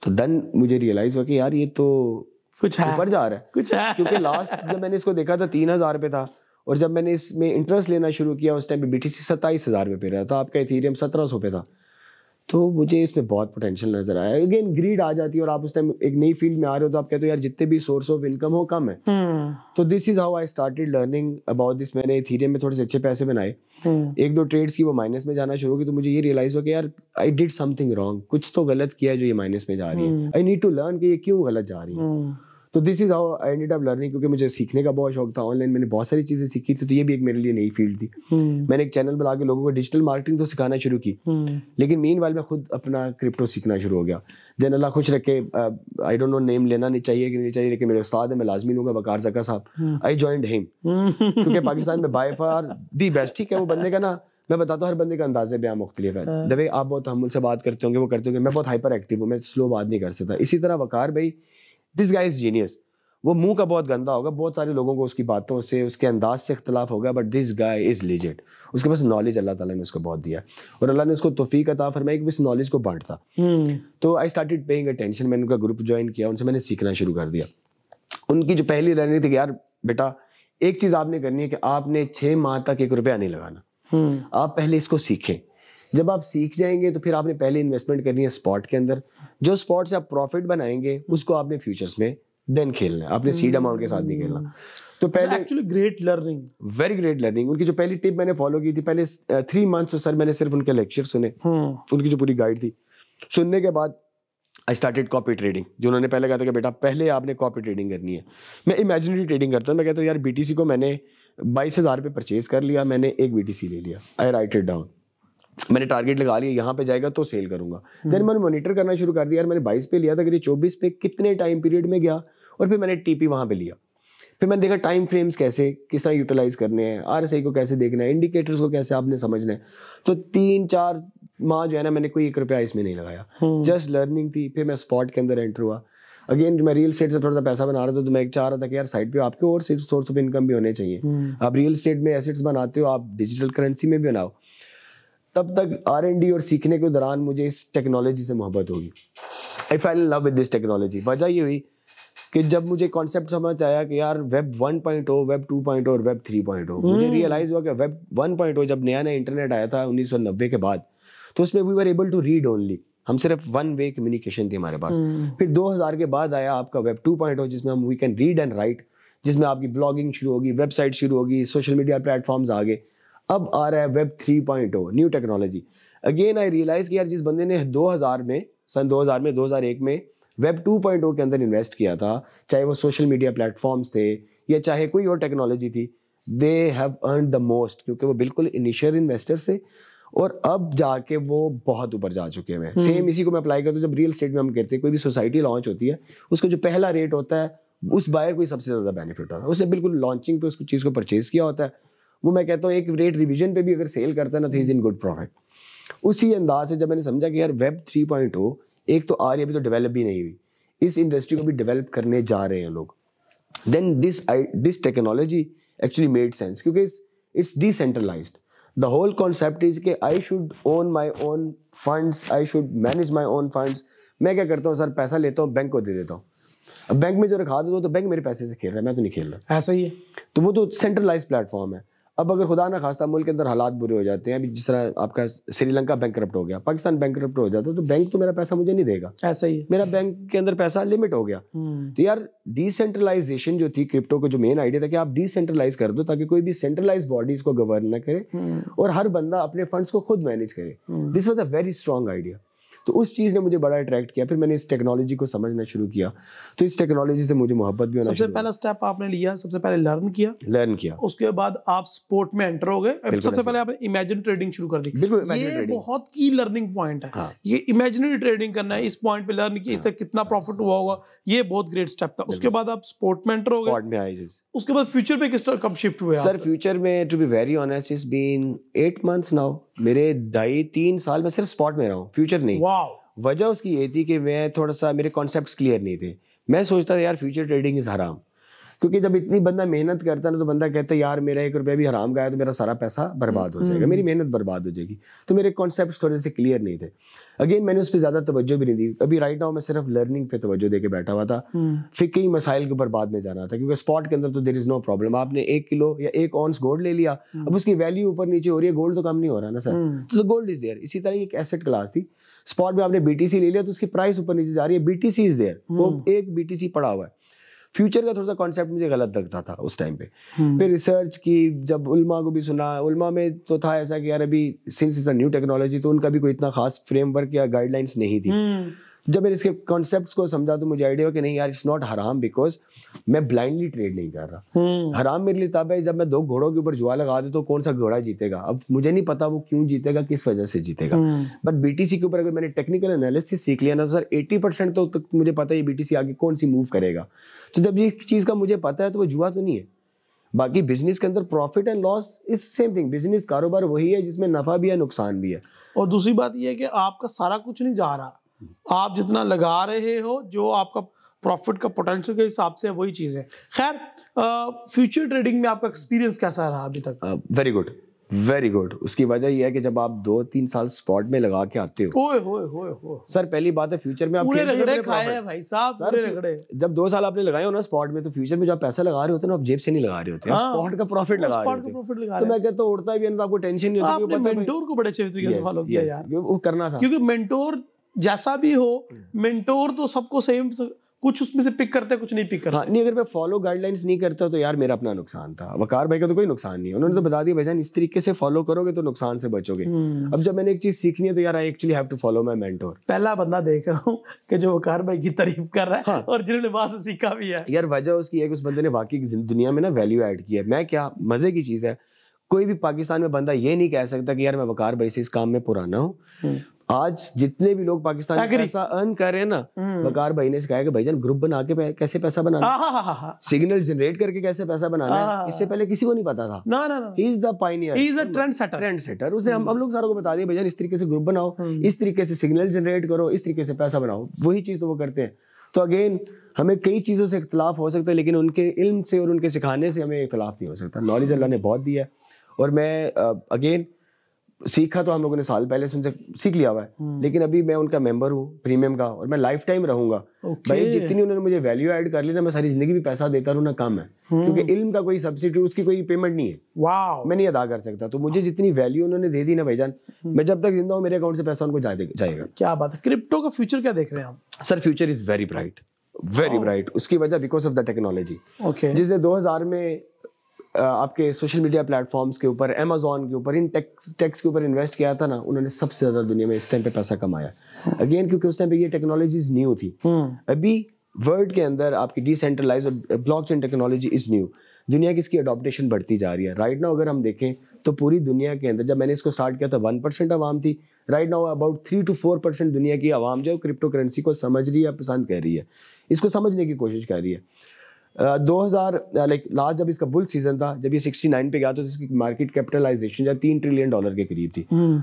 तो देन मुझे रियलाइज़ हुआ कि यार ये तो कुछ है, ऊपर जा रहा है, कुछ है। क्योंकि लास्ट जब मैंने इसको देखा था 3,000 रुपये था, और जब मैंने इसमें इंटरेस्ट लेना शुरू किया उस टाइम पे BTC 27,000 रुपये पे रहा था, आपका इथेरियम 1,700 पे था। तो मुझे इसमें बहुत पोटेंशियल नजर आया। अगेन ग्रीड आ जाती है, और आप उस टाइम एक नई फील्ड में आ रहे हो तो आप कहते हो यार जितने भी सोर्स ऑफ इनकम हो कम है। तो this is how I started learning about this. मैंने इथेरियम में थोड़े से अच्छे पैसे बनाए, 1-2 ट्रेड्स की वो माइनस में जाना शुरू की, तो मुझे ये रियलाइज हुआ कि यार आई डिड समथिंग रॉन्ग, कुछ तो गलत किया है जो ये माइनस में जा रही है। आई नीड टू लर्न कि ये क्यों गलत जा रही है। तो this is how I ended up learning, क्योंकि मुझे सीखने का बहुत शौक था। ऑनलाइन मैंने बहुत सारी चीज़ें सीखी थी, तो ये भी एक मेरे लिए नई फील्ड थी। मैंने एक चैनल बना के लोगों को डिजिटल मार्केटिंग तो सिखाना शुरू की, लेकिन मीनवाइल मैं खुद अपना क्रिप्टो सीखना शुरू हो गया। देन अल्लाह खुश रखे, आई डोंट नो नेम लेना नहीं चाहिए कि नहीं चाहिए, लेकिन मेरे उस्ताद है, मैं लाजमी लूँगा, वकार ज़का साहब। आई जॉइंड हिम क्योंकि पाकिस्तान में बाय फार दी बेस्ट। ठीक है, वो बंदे का ना, मैं बताता हूँ हर बंदे का अंदाज़े बयां मुख्तलिफ है। दबे आप बहुत हम मुझसे बात करते होंगे, वो करते होंगे, मैं बहुत हाइपर एक्टिव हूँ, मैं स्लो बात नहीं कर सकता। इसी तरह वकार भाई, दिस गाय इज जीनियस। वो मुंह का बहुत गंदा होगा, बहुत सारे लोगों को उसकी बातों से, उसके अंदाज से इख्तलाफ होगा, but this guy is legend. उसके पास नॉलेज अल्लाह ताला ने उसको बहुत दिया, और अल्लाह ने उसको तौफीक अता फरमाई कि इस नॉलेज को बांटता। तो आई स्टार्टेड पेइंग अटेंशन। मैंने उनका ग्रुप ज्वाइन किया, उनसे मैंने सीखना शुरू कर दिया। उनकी जो पहली लर्निंग थी कि यार बेटा एक चीज़ आपने करनी है कि आपने 6 माह तक 1 रुपया नहीं लगाना। आप पहले इसको सीखें। जब आप सीख जाएंगे तो फिर आपने पहले इन्वेस्टमेंट करनी है स्पॉट के अंदर। जो स्पॉट से आप प्रॉफिट बनाएंगे उसको आपने फ्यूचर्स में देन खेलना है, आपने सीड अमाउंट के साथ नहीं खेलना। तो पहले actually great learning, very great learning. उनकी जो पहली टिप मैंने फॉलो की थी, पहले 3 मंथ्स तो सर मैंने सिर्फ उनके लेक्चर सुने, उनकी जो पूरी गाइड थी सुनने के बाद आई स्टार्टेड कॉपी ट्रेडिंग। जो उन्होंने पहले कहा था कि बेटा पहले आपने कॉपी ट्रेडिंग करनी है। मैं इमेजिनरी ट्रेडिंग करता हूँ। मैं कहता हूँ यार BTC को मैंने 22,000 पे परचेज कर लिया, मैंने एक BTC ले लिया, आई राइट इट डाउन, मैंने टारगेट लगा लिया यहाँ पे जाएगा तो सेल करूंगा। देन मैंने मॉनिटर करना शुरू कर दिया, यार मैंने 22 पे लिया था कि 24 पे कितने टाइम पीरियड में गया, और फिर मैंने TP वहाँ पे लिया। फिर मैंने देखा टाइम फ्रेम्स कैसे किस तरह यूटिलाइज करने हैं, RSI को कैसे देखना है, इंडिकेटर्स को कैसे आपने समझना है। तो 3-4 माह जो है ना मैंने कोई 1 रुपया इसमें नहीं लगाया, जस्ट लर्निंग थी। फिर मैं स्पॉट के अंदर एंटर हुआ। अगेन मैं रियल एस्टेट से थोड़ा सा पैसा बना रहा था, तो मैं चाह रहा था कि यार साइड पे आपके और सोर्स ऑफ इनकम भी होने चाहिए। आप रियल एस्टेट में एसेट्स बनाते हो, आप डिजिटल करेंसी में भी बनाओ। तब तक R&D और सीखने के दौरान मुझे इस टेक्नोलॉजी से मोहब्बत होगी। I fell in love with this technology. वजह ये हुई कि जब मुझे कॉन्सेप्ट समझ आया कि यार वेब 1.0, वेब 2.0 और वेब 3.0, मुझे रियलाइज हुआ कि वेब 1.0 जब नया नया इंटरनेट आया था 1990 के बाद, तो उसमें we were able to read only, हम सिर्फ 1 वे कम्युनिकेशन थी हमारे पास। फिर 2000 के बाद आया आपका वेब 2.0 जिसमें हम we can read and write, जिसमें आपकी ब्लॉगिंग शुरू होगी, वेबसाइट शुरू होगी, सोशल मीडिया प्लेटफॉर्म्स आ गए। अब आ रहा है web 3.0, new technology. Again I realise कि यार जिस बंदे ने 2000 में 2001 में वेब 2.0 के अंदर इन्वेस्ट किया था, चाहे वो सोशल मीडिया प्लेटफॉर्म्स थे या चाहे कोई और टेक्नोलॉजी थी, they have earned the most, क्योंकि वो बिल्कुल इनिशियल इन्वेस्टर्स थे और अब जाके वो बहुत ऊपर जा चुके हैं। सेम इसी को मैं अप्लाई करता हूँ जब रियल एस्टेट में हम कहते हैं कोई भी सोसाइटी लॉन्च होती है, उसका जो पहला रेट होता है उस बायर को ही सबसे ज़्यादा बेनिफिट होता है। उसने बिल्कुल लॉन्चिंग पे उस चीज़ को परचेज किया होता है, वो मैं कहता हूँ एक रेट रिवीजन पे भी अगर सेल करता है ना तो इज इन गुड प्रॉफिट। उसी अंदाज से जब मैंने समझा कि यार वेब 3.0 एक तो आ रही है, अभी तो डेवलप भी नहीं हुई, इस इंडस्ट्री को भी डेवलप करने जा रहे हैं लोग, then this technology actually made sense, क्योंकि it's decentralised. The whole concept is कि I should own my own funds, I should manage my own funds. मैं क्या करता हूँ सर, पैसा लेता हूँ, बैंक को दे देता हूँ। अब बैंक में जो रखा देता हूँ तो बैंक मेरे पैसे से खेल रहा है, मैं तो नहीं खेल रहा। ऐसा ही है, तो वो तो सेंट्रलाइज प्लेटफॉर्म है। अब अगर खुदा ना खास्ता मुल्क के अंदर हालात बुरे हो जाते हैं, अभी जिस तरह आपका श्रीलंका बैंकरप्ट हो गया, पाकिस्तान बैंकरप्ट हो जाता है, तो बैंक तो मेरा पैसा मुझे नहीं देगा। ऐसा ही है, मेरा बैंक के अंदर पैसा लिमिट हो गया। तो यार डिसेंट्रलाइजेशन जो थी क्रिप्टो का, जो मेन आइडिया था कि आप डिसेंट्रलाइज कर दो ताकि कोई भी सेंट्रलाइज बॉडीज को गवर्न ना करे और हर बंदा अपने फंड्स को खुद मैनेज करे। This was a very strong idea. तो उस चीज़ ने मुझे बड़ा अट्रैक्ट किया। फिर मैंने इस टेक्नोलॉजी को समझना शुरू किया, तो इस टेक्नोलॉजी से मुझे मोहब्बत भी होना सबसे पहला स्टेप आपने लिया, सबसे पहले लर्न किया, उसके बाद आप स्पोर्ट में एंटर हो गए। सबसे पहले आपने इमेजिनरी ट्रेडिंग शुरू कर दी। ये बहुत की लर्निंग पॉइंट है। हाँ। ये इमेजिनरी ट्रेडिंग करना है, इस पॉइंट पे लर्न किया, हाँ। कितना प्रॉफिट हुआ होगा, ये बहुत ग्रेट स्टेप था। उसके बाद आप स्पोर्ट में एंटर हो गए। उसके बाद फ्यूचर पे किस तरह कब शिफ्ट हुए सर? फ्यूचर में to be very honest it's been 8 months now. मेरे 2.5-3 साल में सिर्फ स्पॉट में रहा हूँ, फ्यूचर नहीं। वाओ। वजह उसकी ये थी कि मैं थोड़ा सा, मेरे कॉन्सेप्ट्स क्लियर नहीं थे। मैं सोचता था यार फ्यूचर ट्रेडिंग इज़ हराम, क्योंकि जब इतनी बंदा मेहनत करता है ना तो बंदा कहता है यार मेरा 1 रुपया भी हराम गया तो मेरा सारा पैसा बर्बाद हो जाएगा, मेरी मेहनत बर्बाद हो जाएगी। तो मेरे कॉन्सेप्ट्स थोड़े से क्लियर नहीं थे। अगेन मैंने उस पर ज़्यादा तवज्जो भी नहीं दी। अभी राइट नाउ मैं सिर्फ लर्निंग पे तवज्जो दे के बैठा हुआ था। फिर कई मसाइल के ऊपर बाद में जाना था, क्योंकि स्पॉट के अंदर तो देयर इज़ नो प्रॉब्लम। आपने 1 किलो या 1 ounce गोल्ड ले लिया, अब उसकी वैल्यू ऊपर नीचे हो रही है, गोल्ड तो कम नहीं हो रहा ना सर, तो गोल्ड इज देयर। इसी तरह एक एसेट क्लास थी। स्पॉट में आपने BTC ले लिया तो उसकी प्राइस ऊपर नीचे जा रही है, BTC इज देयर, वो एक BTC पड़ा हुआ है। फ्यूचर का थोड़ा सा कॉन्सेप्ट मुझे गलत लगता था उस टाइम पे। फिर रिसर्च की, जब उल्मा को भी सुना, उल्मा में तो था ऐसा कि यार अभी since is a new technology तो उनका भी कोई इतना खास फ्रेमवर्क या गाइडलाइंस नहीं थी। जब मैंने इसके कॉन्सेप्ट्स को समझा तो मुझे आइडिया हुआ कि नहीं यार इट्स नॉट हराम, बिकॉज मैं ब्लाइंडली ट्रेड नहीं कर रहा। हराम मेरे लिए तब है जब मैं 2 घोड़ों के ऊपर जुआ लगा दूं तो कौन सा घोड़ा जीतेगा। अब मुझे नहीं पता वो क्यों जीतेगा, किस वजह से जीतेगा, बट BTC के ऊपर अगर मैंने टेक्निकल एनालिसिस सीख लिया ना तो सर 80% तो मुझे पता है BTC आगे कौन सी मूव करेगा। तो जब ये चीज़ का मुझे पता है तो वो जुआ तो नहीं है। बाकी बिजनेस के अंदर profit and loss is same thing. Business कारोबार वही है जिसमें नफा भी है, नुकसान भी है। और दूसरी बात ये है कि आपका सारा कुछ नहीं जा रहा, आप जितना लगा रहे हो, जो आपका प्रॉफिट का पोटेंशियल के हिसाब से वही चीज़ है। खैर, फ्यूचर ट्रेडिंग में आपका एक्सपीरियंस कैसा रहा अभी तक? Very good, very good. उसकी वजह यह है कि जब आप 2-3 साल स्पॉट में लगा के आते हो, ओए होए होए होए सर पहली बात है फ्यूचर में आप पूरे रगड़े खाए हैं भाई साहब, पूरे रगड़े। जब 2 साल आपने लगाए हो ना स्पॉट में, तो फ्यूचर में जो आप पैसा लगा रहे होते हैं ना, आप जेब से नहीं लगा रहे होते, आप स्पॉट का प्रॉफिट लगा रहे होते हैं। तो मैं कहता हूँ उड़ता भी है ना, आपको टेंशन नहीं होती। आपने मेंटोर को बड़े अच्छे तरीके से फॉलो किया यार, वो करना था, क्योंकि मेंटोर जैसा भी हो, मेंटोर तो सबको सेम, कुछ उसमें से पिक करते, कुछ नहीं पिक करते। हाँ, नहीं, अगर मैं फॉलो गाइडलाइंस नहीं करता तो यार मेरा अपना नुकसान था। वकार भाई का तो कोई नुकसान नहीं है, उन्होंने तो बता दिया भाईजान इस तरीके से फॉलो करोगे तो नुकसान से बचोगे। अब जब मैंने एक चीज सीखनी है तो यार I actually have to follow my mentor. पहला बंदा देख रहा हूँ कि जो वकार भाई की तारीफ कर रहा है, हाँ। और जिन्होंने वहां से सीखा भी है। यार वजह उसकी है कि उस बंदे ने वाकई दुनिया में ना वैल्यू ऐड की है। मैं क्या, मजे की चीज है, कोई भी पाकिस्तान में बंदा ये नहीं कह सकता कि यार मैं वकार भाई से इस काम में पुराना हूँ। आज जितने भी लोग पाकिस्तान में पैसा अर्न कर रहे हैं ना, वकार भाई ने सिखाया कि भाईजान ग्रुप बना के कैसे पैसा बनाना है, सिग्नल जनरेट करके कैसे पैसा बनाना है, इससे पहले किसी को नहीं पता था। ना he is the Pioneer, he is the trend setter. उसने हम लोग सारों को बता दिया भाईजान इस तरीके से ग्रुप बनाओ, इस तरीके से सिग्नल जनरेट करो, इस तरीके से पैसा बनाओ, वही चीज तो वो करते हैं। तो अगेन हमें कई चीज़ों से इख्तलाफ हो सकता है, लेकिन उनके इल्म से और उनके सिखाने से हमें इख्तलाफ नहीं हो सकता। नॉलेज अल्लाह ने बहुत दिया है, और मैं अगेन सीखा तो हम लोगों ने साल पहले से उनसे सीख लिया हुआ है, लेकिन अभी मैं उनका मेंबर हूँ प्रीमियम का, और मैं लाइफ टाइम रहूंगा। भाई जितनी उन्होंने मुझे वैल्यू ऐड कर ली ना, मैं सारी जिंदगी भी पैसा देता रहूँ ना कम है, क्योंकि इल्म का कोई सब्सिट्यूट, उसकी कोई पेमेंट नहीं है, मैं नहीं अदा कर सकता। तो मुझे जितनी वैल्यू उन्होंने दे दी ना भाईजान, मैं जब तक जिंदा हूँ मेरे अकाउंट से पैसा उनको जाएगा। क्या बात है। क्रिप्टो का फ्यूचर क्या देख रहे हैं आप? Sir future is very bright. उसकी वजह बिकॉज ऑफ द टेक्नोलॉजी। जिसने 2000 में आपके सोशल मीडिया प्लेटफॉर्म्स के ऊपर, अमेजोन के ऊपर, इन टेक्स के ऊपर इन्वेस्ट किया था ना, उन्होंने सबसे ज्यादा दुनिया में इस टाइम पे पैसा कमाया। अगेन क्योंकि उस टाइम पे ये टेक्नोलॉजीज न्यू थी। अभी वर्ल्ड के अंदर आपकी डिसेंट्रलाइज और ब्लॉकचेन टेक्नोलॉजी इज न्यू। दुनिया की इसकी अडॉप्टेशन बढ़ती जा रही है। राइट नाउ अगर हम देखें तो पूरी दुनिया के अंदर, जब मैंने इसको स्टार्ट किया था 1% आवाम थी, राइट नाउ अबाउट 3 to 4% दुनिया की आवाम जो क्रिप्टो करेंसी को समझ रही है, पसंद कर रही है, इसको समझने की कोशिश कर रही है। 2000 लास्ट जब इसका बुल सीजन था, जब ये 69 पे गया तो इसकी मार्केट कैपिटलाइजेशन जब $3 ट्रिलियन के करीब थी।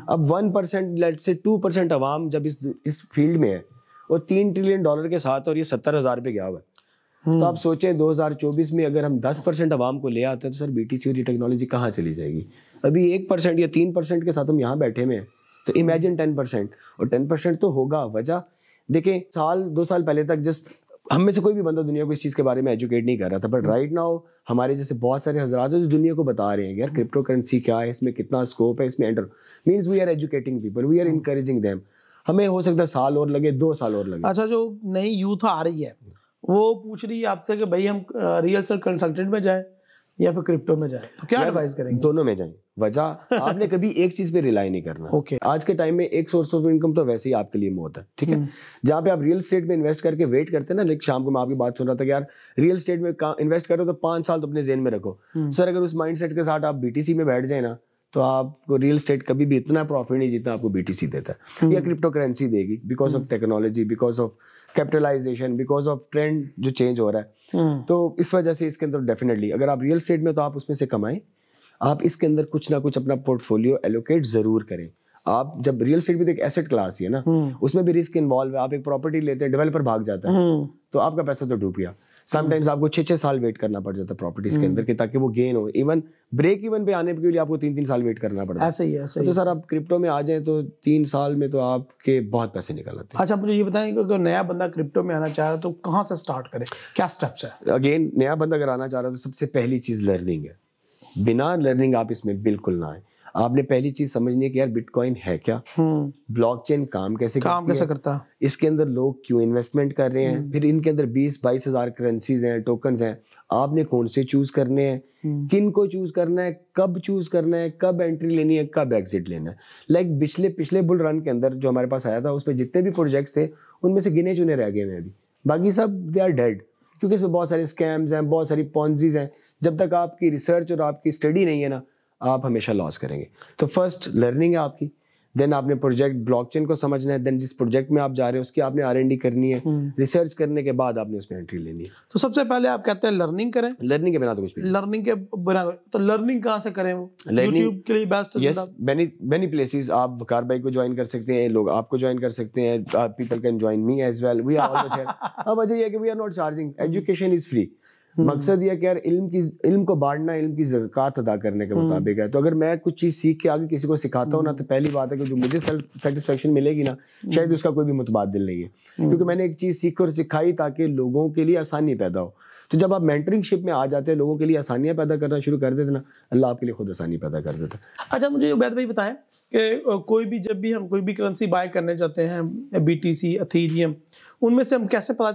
अब 1% लेट से 2% आवाम जब इस फील्ड में है, और $3 ट्रिलियन के साथ, और ये 70,000 पे गया हुआ है। तो आप सोचें 2024 में अगर हम 10% आवाम को ले आते हैं तो सर बीटीसी और ये टेक्नोलॉजी कहाँ चली जाएगी? अभी 1% या 3% के साथ हम यहाँ बैठे में हैं, तो इमेजिन 10%, और 10% तो होगा। वजह देखें, 2 साल पहले तक जस्ट हम में से कोई भी बंदा दुनिया को इस चीज़ के बारे में एजुकेट नहीं कर रहा था, बट राइट नाउ हमारे जैसे बहुत सारे हजरात जो दुनिया को बता रहे हैं यार क्रिप्टो करेंसी क्या है, इसमें कितना स्कोप है, इसमें enter means we are educating people, we are encouraging them. हमें हो सकता है साल और लगे, 2 साल और लगे। अच्छा, जो नई यूथ आ रही है वो पूछ रही है आपसे कि भाई हम रियल एस्टेट कंसल्टेंट में जाएं या फिर क्रिप्टो में जाएं, तो क्या एडवाइस करेंगे? दोनों में जाएं। वजह आपने कभी एक चीज पे रिलाई नहीं करना। आज के टाइम में एक सोर्स ऑफ इनकम तो वैसे ही आपके लिए मौत है, ठीक है। जहाँ पे आप रियल एस्टेट में इन्वेस्ट करके वेट करते हैं ना, लाइक शाम को मैं आपकी बात सुन रहा था कि यार रियल एस्टेट में इन्वेस्ट करो तो 5 साल तो अपने जेन में रखो। सर अगर उस माइंड सेट के साथ आप बीटीसी में बैठ जाए ना, तो आपको रियल एस्टेट कभी भी इतना प्रॉफिट नहीं जितना आपको बीटीसी देता है या क्रिप्टो करेंसी देगी, because of technology, because of capitalisation, because of trend जो चेंज हो रहा है। तो इस वजह से इसके अंदर डेफिनेटली अगर आप रियल एस्टेट में तो आप उसमें से कमाएं, आप इसके अंदर कुछ ना कुछ अपना पोर्टफोलियो एलोकेट जरूर करें। आप जब रियल एस्टेट भी तो एक एसेट क्लास ही है ना, उसमें भी रिस्क इन्वॉल्व है। आप एक प्रॉपर्टी लेते हैं, डेवलपर भाग जाता है तो आपका पैसा तो डूब गया। समटाइम्स आपको 6 साल वेट करना पड़ जाता है प्रॉपर्टीज के अंदर कि ताकि वो गेन हो। इवन ब्रेक इवन पे आने के लिए आपको 3 साल वेट करना पड़ता है। ऐसे ही तो सर आप क्रिप्टो में आ जाए तो 3 साल में तो आपके बहुत पैसे निकल आते हैं। अच्छा, मुझे ये बताएं कि अगर नया बंदा क्रिप्टो में आना चाह रहा है तो कहाँ से स्टार्ट करे, क्या स्टेप्स है? अगेन नया बंदा अगर आना चाह रहा है तो सबसे पहली चीज लर्निंग है। बिना लर्निंग आप इसमें बिल्कुल ना आए। आपने पहली चीज समझनी है कि यार बिटकॉइन है क्या, ब्लॉकचेन काम कैसे करता है, इसके अंदर लोग क्यों इन्वेस्टमेंट कर रहे हैं, फिर इनके अंदर 20-22 हज़ार करेंसीज हैं, टोकन्स हैं, आपने कौन से चूज करने हैं, किन को चूज करना है, कब चूज करना है, कब एंट्री लेनी है, कब एग्जिट लेना है। लाइक पिछले बुल रन के अंदर जो हमारे पास आया था उसमें जितने भी प्रोजेक्ट्स थे उनमें से गिने चुने रह गए हैं अभी, बाकी सब दे आर डेड, क्योंकि इसमें बहुत सारे स्कैम्स हैं, बहुत सारी पॉन्जीज हैं। जब तक आपकी रिसर्च और आपकी स्टडी नहीं है ना, आप हमेशा लॉस करेंगे। तो फर्स्ट लर्निंग है आपकी, देन आपने प्रोजेक्ट ब्लॉकचेन को समझना है, देन जिस प्रोजेक्ट में आप जा रहे हो उसकी आपने R&D करनी है, रिसर्च करने के बाद आपने उसमें एंट्री लेनी है। तो सबसे पहले आप कहते हैं लर्निंग करें, लर्निंग के बिना तो कुछ भी, लर्निंग के बिना तो लर्निंग कहाँ से करें? वो YouTube के लिए बेस्ट है। Yes, many places. आप वकार भाई को ज्वाइन कर सकते हैं, लोग आपको ज्वाइन कर सकते हैं, people can join me as well, we are always here. अब वजह ये है कि we are not charging, education is free. मकसद ये कि यार इल्म को बांटना इल्म की ज़कात अदा करने के मुताबिक है। तो अगर मैं कुछ चीज़ सीख के आगे किसी को सिखाता हूँ ना, तो पहली बात है कि जो मुझे सेल्फ सेटिस्फेक्शन मिलेगी ना, शायद उसका कोई भी मुतबादिल नहीं है, क्योंकि मैंने एक चीज़ सीख और सिखाई ताकि लोगों के लिए आसानी पैदा हो। तो जब आप मेंटरिंगशिप में आ जाते हैं, लोगों के लिए आसानियाँ पैदा करना शुरू कर देते ना, अल्लाह आपके लिए खुद आसानी पैदा कर देता। अच्छा, मुझे उबैद भाई बताएं कि कोई भी जब भी हम कोई भी करेंसी बाय करने जाते हैं, BTC, एथेरियम, उनमें से हम कैसे पता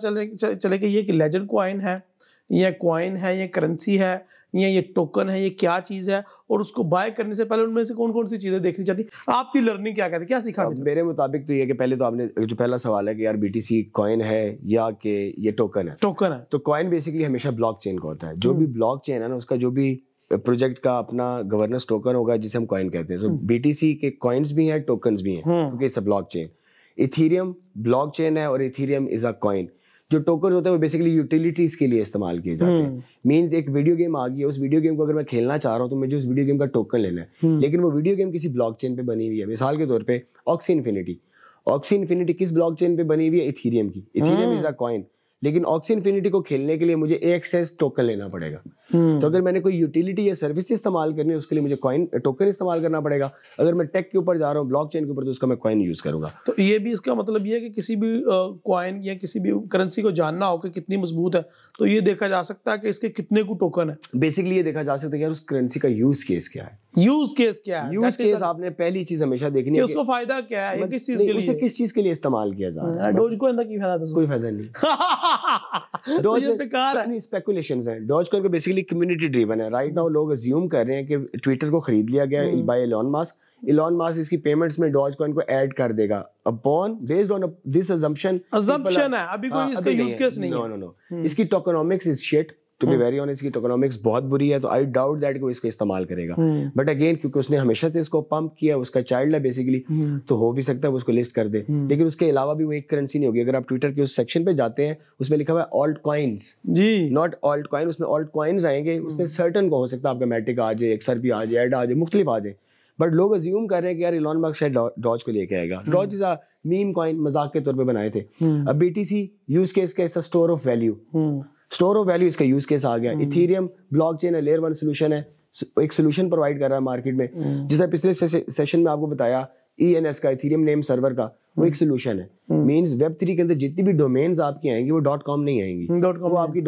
चले कि ये कि लेजेंड कॉइन है, ये कॉइन है, ये करेंसी है, ये टोकन है, ये क्या चीज़ है? और उसको बाय करने से पहले उनमें से कौन कौन सी चीज़ें देखनी चाहिए? आपकी लर्निंग क्या कहती है, क्या सीखा? मेरे मुताबिक तो ये कि पहले तो आपने जो पहला सवाल है कि यार BTC कॉइन है या कि ये टोकन है। टोकन है तो कॉइन बेसिकली हमेशा ब्लॉकचेन का होता है। जो भी ब्लॉकचेन है ना, उसका जो भी प्रोजेक्ट का अपना गवर्नेंस टोकन होगा जिसे हम कॉइन कहते हैं। तो BTC के कॉइन्स भी हैं, टोकन्स भी हैं, क्योंकि it's a blockchain. Ethereum blockchain है और इथेरियम इज अ कॉइन। जो टोकन होते हैं वो बेसिकली यूटिलिटीज के लिए इस्तेमाल किए जाते हैं। मींस एक वीडियो गेम आ गई है, उस वीडियो गेम को अगर मैं खेलना चाह रहा हूँ तो मुझे उस वीडियो गेम का टोकन लेना है, लेकिन वो वीडियो गेम किसी ब्लॉकचेन पे बनी हुई है। मिसाल के तौर पे ऑक्सी इन्फिनिटी किस ब्लॉकचेन पे बनी हुई है? इथेरियम की। इथेरियम इज अ कॉइन, लेकिन ऑक्सी इन्फिनिटी को खेलने के लिए मुझे AXS टोकन लेना पड़ेगा। तो अगर मैंने कोई यूटिलिटी या सर्विस इस्तेमाल करनी है उसके लिए मुझे कॉइन टोकन इस्तेमाल करना पड़ेगा। अगर मैं टेक के ऊपर जा रहा हूँ, ब्लॉकचेन के ऊपर, तो उसका मैं कॉइन यूज करूंगा। तो ये भी इसका मतलब ये है कि किसी भी कॉइन या किसी भी करेंसी को जानना हो कि कितनी मजबूत है, तो ये देखा जा सकता है कि इसके कितने को टोकन है। बेसिकली ये देखा जा सकता है कि यार उस करेंसी का यूज केस क्या है। यूज केस क्या है? यूज केस आपने पहली चीज हमेशा देखनी है कि उसका फायदा क्या है, किस चीज के लिए, उसे किस चीज के लिए इस्तेमाल किया जा रहा है। डोज को अंदर की फायदा कोई फायदा नहीं। तो ये बेकार है। स्पेकुलेशंस हैं। Doge coin basically community driven है। राइट नाउ लोग अज्यूम कर रहे हैं कि ट्विटर को खरीद लिया गया बाय एलन मस्क इसकी पेमेंट्स में डॉज कॉइन को ऐड कर देगा। Upon based on this assumption है, अभी कोई इसका यूज केस नहीं है। नो। इसकी tokenomics is shit, to be very honest. की टोकनोमिक्स बहुत बुरी है, तो आई डाउट दैट कि वो इसको इस्तेमाल करेगा। बट अगेन क्योंकि उसने हमेशा से इसको पंप किया, उसका चाइल्ड है बेसिकली, तो हो भी सकता है वो उसको लिस्ट कर दे। लेकिन उसके अलावा भी वो एक करेंसी नहीं होगी। अगर आप ट्विटर के उस सेक्शन पे जाते हैं, उसमें लिखा हुआ है ऑल्ट कॉइन्स जी, नॉट ऑल्ट कॉइन। उसमें ऑल्ट कॉइन्स आएंगे, उसमें सर्टन को हो सकता है आपका मैटिक आ जाए, XRP आ जाए, एड आ जाए, मुख्तलिफ आ जाए। बट लोग अज्यूम कर रहे हैं कि यार एलन मस्क शायद डॉज को लेके आएगा। Doge is a meme coin, मजाक के तौर पे बनाए थे। अब BTC यूज केस का it's a store of value. Store of value इसका यूज केस आ गया। इथेरियम ब्लॉकचेन है, लेयर 1 सॉल्यूशन है, एक सॉल्यूशन प्रोवाइड कर रहा है मार्केट में। जैसे पिछले सेशन में आपको बताया, ENS का, इथेरियम नेम सर्वर का, वो एक सॉल्यूशन है। मींस Web3 के अंदर जितनी भी डोमेन्स आपकी आएंगी वो .com नहीं आएंगी, वो आपकी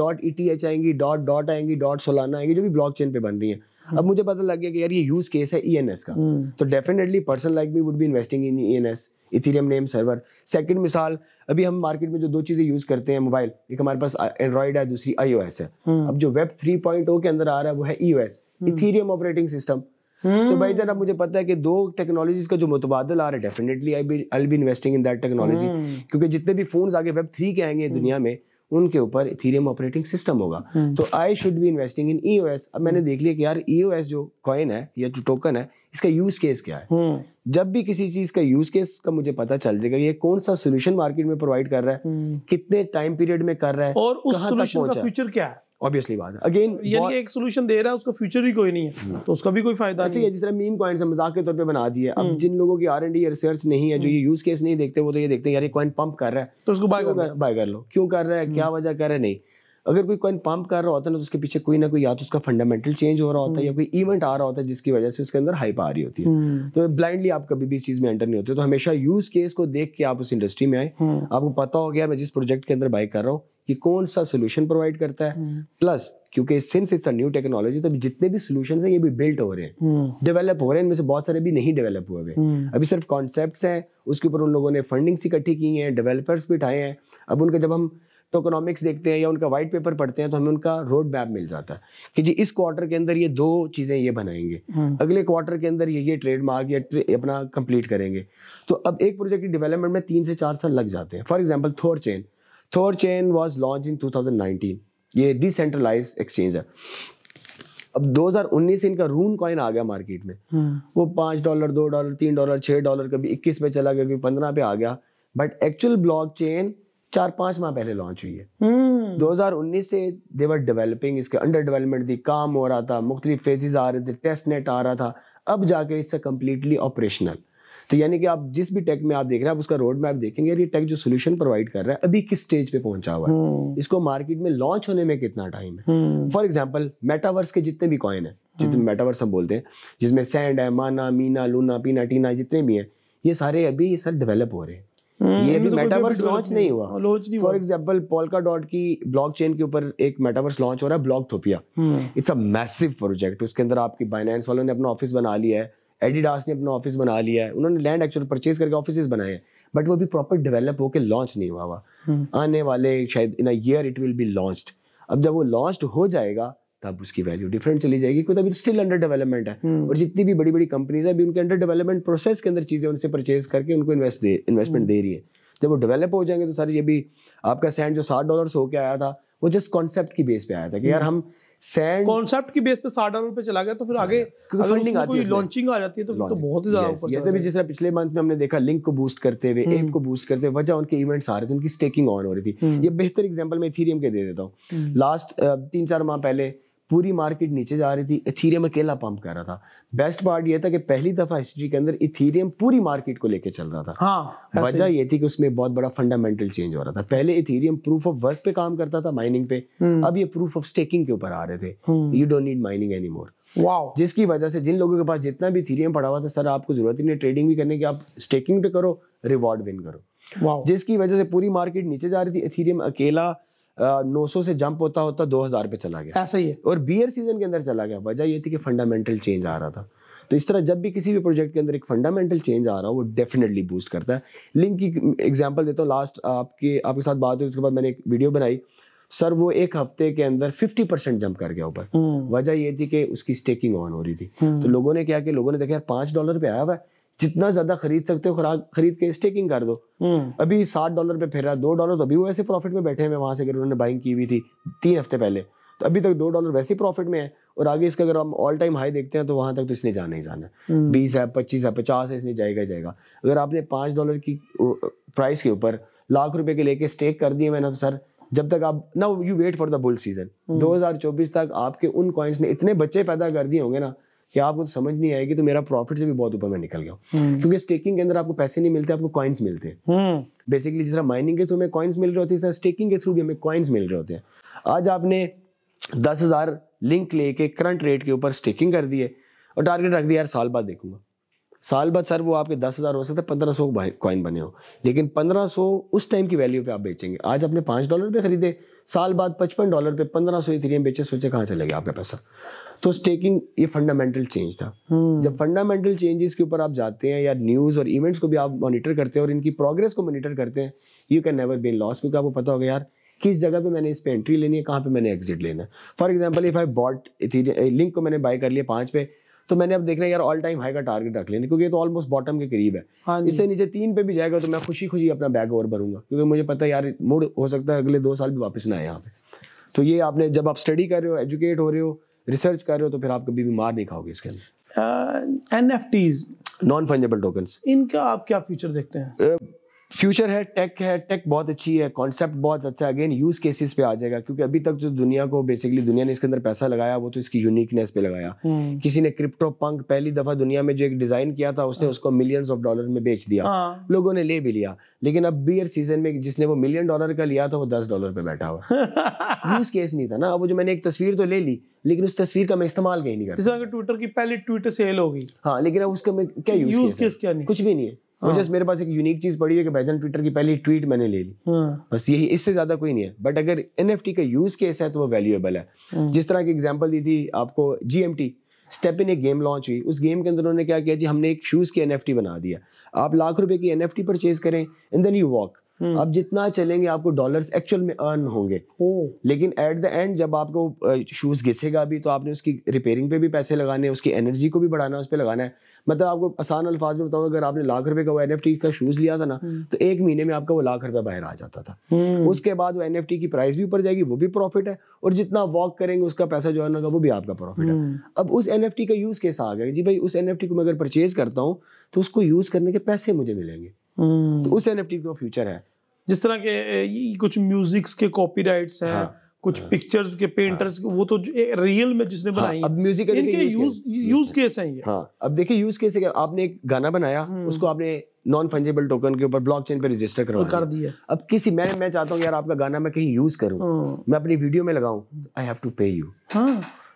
.eth आएंगी, डॉट आएंगी, .solana आएंगी, जो भी ब्लॉकचेन पे बन रही हैं। अब मुझे पता लग गया कि यार ये यूज केस है ENS का, तो definitely person like me would be investing in ENS, Ethereum name server. Second मिसाल, अभी हम मार्केट में जो दो चीजें यूज करते हैं मोबाइल, एक हमारे पास एंड्रॉइड है, दूसरी iOS है। अब जो Web 3.0 के अंदर आ रहा है वो है EOS, इथेरियम ऑपरेटिंग सिस्टम। तो भाई जनाब मुझे पता है कि दो टेक्नोलॉजीज का जो मुतबादल आ रहा है, definitely I be investing in that technology, क्योंकि जितने भी फोन्स आगे Web 3 के आएंगे दुनिया में, उनके ऊपर इथेरियम ऑपरेटिंग सिस्टम होगा। तो I should be investing in EOS। अब मैंने देख लिया कि यार EOS जो कॉइन है या जो टोकन है, इसका यूज केस क्या है। जब भी किसी चीज का यूज केस का मुझे पता चल जाएगा, ये कौन सा सोल्यूशन मार्केट में प्रोवाइड कर रहा है, कितने टाइम पीरियड में कर रहा है, और उस सोल्यूशन का फ्यूचर क्या है। ऑब्वियसली बात है, अगेन यानी एक सोल्यूशन दे रहा है, उसका फ्यूचर ही कोई नहीं है, तो उसका भी कोई फायदा नहीं है। जिस तरह मीम कॉइन मजाक के तौर पे बना दिए। अब जिन लोगों की R&D या रिसर्च नहीं है, जो ये यूज केस नहीं देखते, वो तो ये देखते हैं यार ये कॉइन पंप कर रहा है तो उसको बाय कर लो। क्यों कर रहा है, क्या वजह कर रहा है, नहीं। अगर कोई कॉइन पंप कर रहा होता है ना, तो उसके पीछे कोई ना कोई, या तो उसका फंडामेंटल चेंज हो रहा होता है, या कोई इवेंट आ रहा होता है जिसकी वजह से उसके अंदर हाइप आ रही होती है। तो ब्लाइंडली आप कभी भी इस चीज में एंटर नहीं होते। तो हमेशा यूज केस को देख के आप उस इंडस्ट्री में आए। आपको पता हो गया मैं जिस प्रोजेक्ट के अंदर बाय कर रहा हूँ ये कौन सा सोल्यूशन प्रोवाइड करता है, प्लस क्योंकि since it's a new technology, तो जितने भी सॉल्यूशंस हैं ये भी बिल्ट हो रहे हैं, डेवलप हो रहे हैं। इनमें से बहुत सारे भी नहीं डेवलप हुए हुए, अभी सिर्फ कॉन्सेप्ट्स हैं, उसके ऊपर उन लोगों ने फंडिंग्स इकट्ठी की हैं, डेवलपर्स बिठाए हैं। अब उनका जब हम टोकनॉमिक्स देखते हैं या उनका वाइट पेपर पढ़ते हैं, तो हमें उनका रोड मैप मिल जाता है कि जी इस क्वार्टर के अंदर ये दो चीजें ये बनाएंगे, अगले क्वार्टर के अंदर ये ट्रेडमार्क या अपना कंप्लीट करेंगे। तो अब एक प्रोजेक्ट की डेवलपमेंट में 3 से 4 साल लग जाते हैं। For example Thor chain was launch in 2019। ये डिसेंट्रलाइज्ड एक्सचेंज है। अब 2019 से इनका रून कॉइन आ गया मार्केट में। वो $5, $2, $3, $6, कभी 21 पे चला गया, कभी 15 पे आ गया। बट एक्चुअल ब्लॉकचेन 4-5 माह पहले लॉन्च हुई है। 2019 से दे वर डेवलपिंग, इसके अंडर डेवलपमेंट थी, काम हो रहा था, मुख्तलिफ फेजेस आ रहे थे, टेस्ट नेट आ रहा था। अब जाके इट्स कम्प्लीटली ऑपरेशनल। तो यानी कि आप जिस भी टेक में आप देख रहे हैं, आप उसका रोड मैप देखेंगे, ये टेक जो सोल्यूशन प्रोवाइड कर रहा है अभी किस स्टेज पे पहुंचा हुआ है, इसको मार्केट में लॉन्च होने में कितना टाइम है। फॉर एग्जांपल मेटावर्स के जितने भी कॉइन है, जितने मेटावर्स हम बोलते हैं, जिसमें सैंड है, माना, मीना, लूना, पीना, टीना, जितने भी हैं, ये सारे अभी सर डेवलप हो रहे हैं। ये अभी मेटावर्स लॉन्च नहीं हुआ। फॉर एग्जांपल पोल्का डॉट की ब्लॉकचेन के ऊपर एक मेटावर्स लॉन्च हो रहा है, Blocktopia. It's a massive project. उसके अंदर आपकी बाइनेंस वालों ने अपना ऑफिस बना लिया है, एडिडास ने अपना ऑफिस बना लिया है, उन्होंने लैंड एक्चुअली परचेज करके ऑफिस बनाए हैं, बट वो भी प्रॉपर डेवलप होकर लॉन्च नहीं हुआ हुआ। आने वाले शायद in a year it will be launched. अब जब वो लॉन्च्ड हो जाएगा तब उसकी वैल्यू डिफरेंट चली जाएगी, क्योंकि अभी स्टिल अंडर डेवलपमेंट है। और जितनी भी बड़ी बड़ी कंपनीज है अभी उनके अंडर डेवलपमेंट प्रोसेस के अंदर चीजें उनसे परचेज करके उनको इन्वेस्टमेंट दे रही है। जब वो डेवलप हो जाएंगे तो सारी ये भी आपका सैंड जो $60 होके आया था, वो जस्ट कॉन्सेप्ट की बेस पे आया था कि यार हम सैंड कॉन्सेप्ट की बेस पे $60 पे चला गया, तो फिर आगे अगर फंडिंग उसमें आती कोई है उसमें। लॉन्चिंग आ जाती है तो फिर तो बहुत ही ज्यादा ऊपर जैसे भी जिस तरह पिछले मंथ में हमने देखा लिंक को बूस्ट करते हुए, एप को बूस्ट करते हुए, वजह उनके इवेंट्स आ रहे थे, उनकी स्टेकिंग ऑन हो रही थी। ये बेहतर एग्जांपल मैं इथेरियम के दे देता हूँ। लास्ट 3-4 माह पहले पूरी मार्केट नीचे जा रही थी, इथेरियम अकेला पंप कर रहा था। बेस्ट पार्ट ये था कि पहली दफा हिस्ट्री के अंदर इथेरियम पूरी मार्केट को लेके चल रहा था। हाँ, वजह ये थी कि उसमें बहुत बड़ा फंडामेंटल चेंज हो रहा था। पहले इथेरियम प्रूफ ऑफ वर्क पे काम करता था, माइनिंग पे, अब ये प्रूफ ऑफ स्टेकिंग के ऊपर आ रहे थे। You don't need mining any more. Wow. जिसकी वजह से जिन लोगों के पास जितना भी इथेरियम पड़ा हुआ था, सर आपको जरूरत ही नहीं ट्रेडिंग भी करने की, आप स्टेकिंग पे करो, रिवॉर्ड विन करो। वाओ। जिसकी वजह से पूरी मार्केट नीचे जा रही थी, इथेरियम अकेला 900 से जंप होता होता 2000 पे चला गया, ऐसा ही है। और बियर सीजन के अंदर चला गया। वजह ये थी कि फंडामेंटल चेंज आ रहा था। तो इस तरह जब भी किसी भी प्रोजेक्ट के अंदर एक फंडामेंटल चेंज आ रहा हो, वो डेफिनेटली बूस्ट करता है। लिंक की एग्जांपल देता हूँ, लास्ट आपके साथ बात हुई, उसके बाद मैंने एक वीडियो बनाई, सर वो एक हफ्ते के अंदर 50% जंप कर गया ऊपर। वजह ये थी कि उसकी स्टेकिंग ऑन हो रही थी। तो लोगों ने क्या किया, लोगों ने देखा यार $5 पे आया हुआ है, जितना ज्यादा खरीद सकते हो खरीद के स्टेकिंग कर दो। अभी $60 पे फिर रहा है, $2 तो अभी वो ऐसे प्रॉफिट में बैठे हैं वहां से, अगर उन्होंने बाइंग की हुई थी 3 हफ्ते पहले, तो अभी तक $2 वैसे ही प्रॉफिट में है। और आगे इसका अगर हम ऑल टाइम हाई देखते हैं तो वहां तक तो इसने जाना ही जाना है। 20 है, 25 है, 50 है, इसने जाएगा ही जाएगा। अगर आपने $5 की प्राइस के ऊपर ₹1,00,000 के लेके स्टेक कर दिए मैंने, तो सर जब तक आप now you wait for the bull season 2024 तक आपके उन कॉइन्स ने इतने बच्चे पैदा कर दिए होंगे ना कि आपको तो समझ नहीं आएगी, तो मेरा प्रॉफिट से भी बहुत ऊपर मैं निकल गया हूँ। क्योंकि स्टेकिंग के अंदर आपको पैसे नहीं मिलते, आपको कॉइन्स मिलते हैं। बेसिकली जिस तरह माइनिंग के थ्रू हमें कॉइन्स मिल रहे होते हैं, स्टेकिंग के थ्रू भी हमें कॉइन्स मिल रहे होते हैं। आज आपने 10,000 लिंक लेके करंट रेट के ऊपर स्टेकिंग कर दिए और टारगेट रख दिया यार साल बाद देखूंगा। साल बाद सर वो आपके 10,000 हो सकता है 1500 कॉइन बने हो, लेकिन 1500 उस टाइम की वैल्यू पे आप बेचेंगे। आज आपने $5 पे खरीदे, साल बाद $55 पे 1500 इथेरियम बेचे, सोचे कहाँ चले गया आपका पैसा। तो स्टेकिंग ये फंडामेंटल चेंज था। जब फंडामेंटल चेंजेस के ऊपर आप जाते हैं या न्यूज़ और इवेंट्स को भी आप मॉनिटर करते हैं और इनकी प्रोग्रेस को मॉनिटर करते हैं, you can never be in loss, क्योंकि आपको पता होगा यार किस जगह पे मैंने इस पे एंट्री लेनी है, कहाँ पे मैंने एग्जिट लेना है। For example if I bought Ethereum link को मैंने बाय कर लिया 5 पे, तो मैंने अब देखना है यार ऑल टाइम हाई का टारगेट रख लेना, क्योंकि ये तो ऑलमोस्ट बॉटम के करीब है। इससे नीचे 3 पे भी जाएगा तो मैं खुशी खुशी अपना बैग और भरूंगा, क्योंकि मुझे पता है यार मूड हो सकता है अगले 2 साल भी वापस ना आए यहाँ पे। तो ये आपने जब आप स्टडी कर रहे हो, एजुकेट हो रहे हो, रिसर्च कर रहे हो, तो फिर आप कभी भी मार नहीं खाओगे इसके अंदर। NFTs, नॉन फंजेबल टोकन्स, इनका आप क्या फ्यूचर देखते हैं? फ्यूचर है, टेक बहुत अच्छी है, कॉन्सेप्ट बहुत अच्छा है। अगेन यूज केसेस पे आ जाएगा, क्योंकि अभी तक जो दुनिया को बेसिकली दुनिया ने इसके अंदर पैसा लगाया वो तो इसकी यूनिकनेस पे लगाया। किसी ने क्रिप्टो पंक पहली दफा दुनिया में जो एक डिजाइन किया था, उसने उसको मिलियंस ऑफ डॉलर में बेच दिया, लोगों ने ले भी लिया। लेकिन अब बियर सीजन में जिसने वो $1 मिलियन का लिया था, वो $10 पे बैठा हुआ। यूज केस नहीं था ना। वो जो मैंने एक तस्वीर तो ले ली, लेकिन उस तस्वीर का मैं इस्तेमाल कहीं नहीं करता। जैसे ट्विटर की पहली ट्वीट सेल होगी, हाँ, लेकिन अब उसका मैं क्या यूज केस क्या नहीं, कुछ भी नहीं है। वो जस्ट मेरे पास एक यूनिक चीज पड़ी है कि भाईजान ट्विटर की पहली ट्वीट मैंने ले ली, बस यही, इससे ज्यादा कोई नहीं है। बट अगर NFT का यूज केस है तो वो वैल्यूएबल है। जिस तरह की एग्जांपल दी थी आपको, GMT स्टेप इन एक गेम लॉन्च हुई, उस गेम के अंदर उन्होंने क्या किया जी, हमने एक शूज की NFT बना दिया। आप $1,00,000 की NFT परचेज करें एंड देन यू वॉक, अब जितना चलेंगे आपको डॉलर्स एक्चुअल में अर्न होंगे। लेकिन एट द एंड जब आपको शूज घिसेगा भी, तो आपने उसकी रिपेयरिंग पे भी पैसे लगाने, उसकी एनर्जी को भी बढ़ाना, उस पर लगाना है। मतलब आपको आसान अल्फाज में बताऊं, अगर आपने $1,00,000 का वो NFT का शूज लिया था ना, तो 1 महीने में आपका वो $1,00,000 बाहर आ जाता था। उसके बाद वो NFT की प्राइस भी ऊपर जाएगी, वो भी प्रॉफिट है, और जितना वॉक करेंगे उसका पैसा जो अर्न होगा वो भी आपका प्रॉफिट है। अब उस NFT का यूज कैसा आ गया जी, भाई उस NFT को मैं अगर परचेज करता हूँ तो उसको यूज करने के पैसे मुझे मिलेंगे, तो उस NFT का फ्यूचर है। जिस तरह के कुछ म्यूजिक्स के कॉपीराइट्स हैं, कुछ पिक्चर्स के पेंटर्स के, वो तो रियल में जिसने बनाई है, अब म्यूजिक इनके यूज केस हैं ये। हाँ, अब देखिए यूज केस है, आपने एक गाना बनाया, उसको आपने नॉन फंजेबल टोकन के ऊपर ब्लॉकचेन पे रजिस्टर कर दिया। अब किसी मैं चाहता हूँ यार आपका गाना मैं कहीं यूज करूँ, मैं अपनी वीडियो में लगाऊं, आई हैव टू पे you.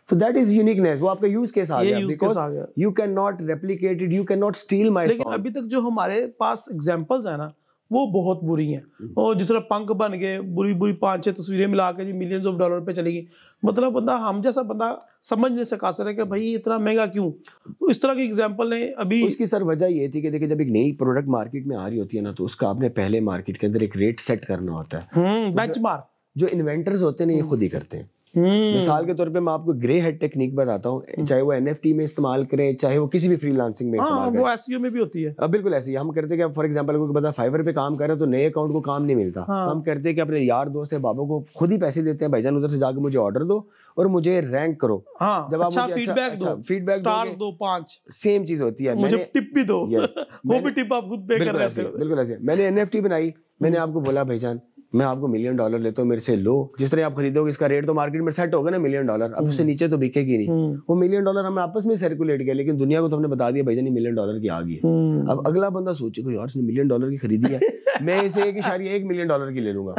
So that is uniqueness, वो आपका यूज केस आ गया, because you cannot replicate it, you cannot steal my song। लेकिन अभी तक जो हमारे पास एग्जांपल्स है ना, वो बहुत बुरी हैं। और जिस तरह पंक बन गए, बुरी 5-6 तस्वीरें मिला के जी $मिलियंस ऑफ डॉलर पे चली गई। मतलब बंदा, हम जैसा बंदा समझ नहीं सका सर कि भाई इतना महंगा क्यों। तो इस तरह की एग्जांपल ने अभी, उसकी सर वजह ये थी कि देखिए जब एक नई प्रोडक्ट मार्केट में आ रही होती है ना, तो उसका आपने पहले मार्केट के अंदर एक रेट सेट करना होता है। बेंचमार्क जो इन्वेंटर्स होते हैं ना, ये खुद ही करते हैं। मिसाल के तौर पे मैं आपको ग्रे हेड टेक्निक बताता हूँ, चाहे वो NFT में इस्तेमाल करें, चाहे वो किसी भी फ्रीलांसिंग में इस्तेमाल करें। वो SEO में भी होती है। अब बिल्कुल ऐसे ही हम करते हैं कि फॉर एग्जांपल कोई बंदा फाइवर पे काम कर रहा है तो नए अकाउंट को काम नहीं मिलता, तो हम करते हैं कि अपने यार दोस्त है बाबा को खुद ही पैसे देते हैं, भाईजान उधर से जाकर मुझे ऑर्डर दो और मुझे रैंक करो। जब आप मुझे फीडबैक दो, फीडबैक स्टार्स दो 5, सेम चीज होती है, मुझे टिप भी दो। वो भी टिप आप खुद पे कर रहे थे। बिल्कुल ऐसे। मैंने NFT बनाई, मैंने आपको बोला भाईजान मैं आपको $1 मिलियन लेता हूँ, मेरे से लो, जिस तरह आप खरीदोगे इसका रेट तो मार्केट में सेट होगा ना $1 मिलियन, अब उससे नीचे तो बिकेगी नहीं। वो $1 मिलियन हमें आपस में सर्कुलेट किया, लेकिन दुनिया को तो हमने बता दिया भाईजान $1 मिलियन की आ गई है। अब अगला बंदा सोचेगा यार इसने $1 मिलियन की खरीदी है, मैं इसे 1.1 मिलियन की ले लूंगा,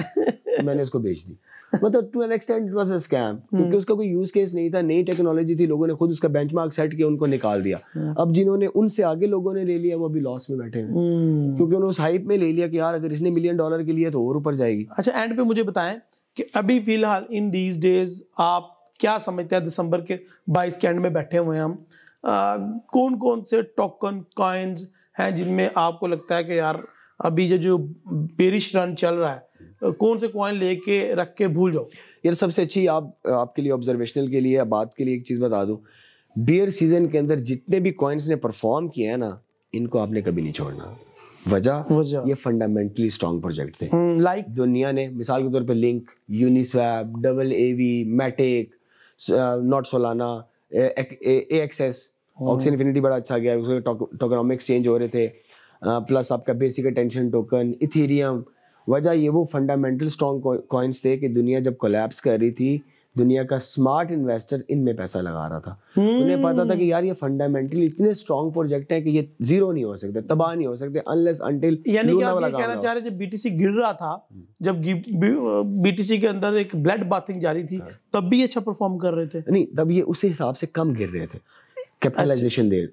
मैंने उसको बेच दी। मतलब to an extent it was a scam, क्योंकि उसका कोई यूज केस नहीं था, नई टेक्नोलॉजी थी, लोगों ने खुद उसका बेंचमार्क सेट किया, उनको निकाल दिया। अब जिन्होंने उनसे आगे लोगों ने ले लिया वो अभी लॉस में बैठे हैं, क्योंकि उन्होंने उस हाइप में ले लिया कि यार अगर इसने $1 मिलियन के लिए तो और ऊपर जाएगी। अच्छा, एंड पे मुझे बताएं कि अभी फिलहाल इन दीज डेज आप क्या समझते हैं, दिसंबर के 22 के एंड में बैठे हुए हैं हम, कौन कौन से टोकन कॉइन्स हैं जिनमें आपको लगता है कि यार अभी ये जो बेरिश रन चल रहा है, कौन से कॉइन लेके रख के भूल जाओ? यार सबसे अच्छी आपके लिए ऑब्जर्वेशनल के लिए बात के लिए एक चीज बता दूं, बियर सीजन के अंदर जितने भी कॉइन्स ने परफॉर्म किए हैं ना, इनको आपने कभी नहीं छोड़ना। वजह ये फंडामेंटली स्ट्रॉन्ग प्रोजेक्ट थे। लाइक दुनिया ने मिसाल के तौर पे Link, Uniswap, AAV, Matic, not Solana, AXS, Axie Infinity बड़ा अच्छा गया, उसके टोकनॉमिक्स चेंज हो रहे थे, प्लस आपका बेसिक अटेंशन टोकन, इथेरियम। वजह ये वो फंडामेंटल स्ट्रॉन्ग कॉइन्स थे कि दुनिया जब कोलैप्स कर रही थी, दुनिया का स्मार्ट इन्वेस्टर इनमें पैसा लगा रहा था। उन्हें पता था कि यार ये फंडामेंटली इतने स्ट्रॉन्ग प्रोजेक्ट हैं कि ये जीरो नहीं हो सकते, तबाह नहीं हो सकते अनलेस अंटिल। यानी कि आप ये कहना चाह रहे जब BTC गिर रहा था, जब BTC के अंदर एक ब्लड बाथिंग जारी थी, तब भी अच्छा परफॉर्म कर रहे थे? नहीं, तब ये उस हिसाब से कम गिर रहे थे, कैपिटलाइजेशन देर।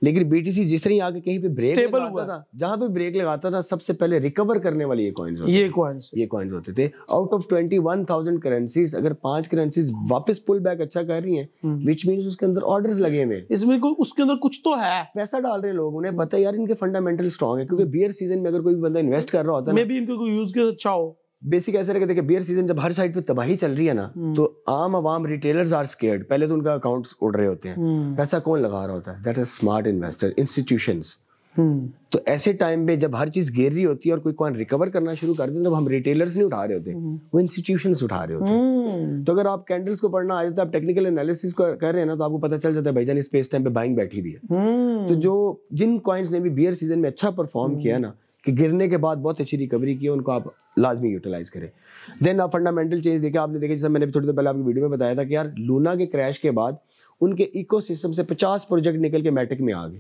लेकिन BTC जिस तरह आके कहीं पे ब्रेक लगाता था, जहां पे ब्रेक लगाता था, सबसे पहले रिकवर करने वाले ये कॉइन्स होते थे। आउट ऑफ 21,000 करेंसीज अगर 5 करेंसीज वापस पुल बैक अच्छा कर रही हैं, व्हिच मींस उसके अंदर ऑर्डर्स लगे हुए, इसमें कोई उसके अंदर कुछ तो है, पैसा डाल रहे हैं लोग, उन्हें पता है यार इनके फंडामेंटल स्ट्रांग है। क्योंकि बियर सीजन में अगर कोई भी बंदा इन्वेस्ट कर रहा होता है, मे बी इनको कोई यूज केस अच्छा हो। बेसिक ऐसे रखे, देखिए बियर सीजन जब हर साइड पे तबाही चल रही है ना, तो आम आवाम रिटेलर्स आर स्केयर्ड, पहले तो उनका अकाउंट्स उड़ रहे होते हैं, पैसा कौन लगा रहा होता है? That is smart investor, institutions. तो ऐसे टाइम पे जब हर चीज गिर रही होती है और कोई कॉइन रिकवर करना शुरू कर देते हैं, तब हम रिटेलर्स नहीं उठा रहे होते, वो इंस्टीट्यूशंस उठा रहे होते हैं। तो अगर आप कैंडल्स को पढ़ना आ जाता है, आप टेक्निकल एनालिसिस कर रहे हैं ना, तो आपको पता चल जाता है भाईजान इस पे इस टाइम पे बाइंग बैठी भी है। तो जो जिन कॉइन्स ने भी बियर सीजन में अच्छा परफॉर्म किया ना, कि गिरने के बाद बहुत अच्छी रिकवरी की, उनको आप लाजमी यूटिलाइज करें। देन आप फंडामेंटल चेंज देखें, आपने देखा जैसे मैंने थोड़ी देर पहले आपकी वीडियो में बताया था कि यार लूना के क्रैश के बाद उनके इकोसिस्टम से 50 प्रोजेक्ट निकल के मैटिक में आ गए।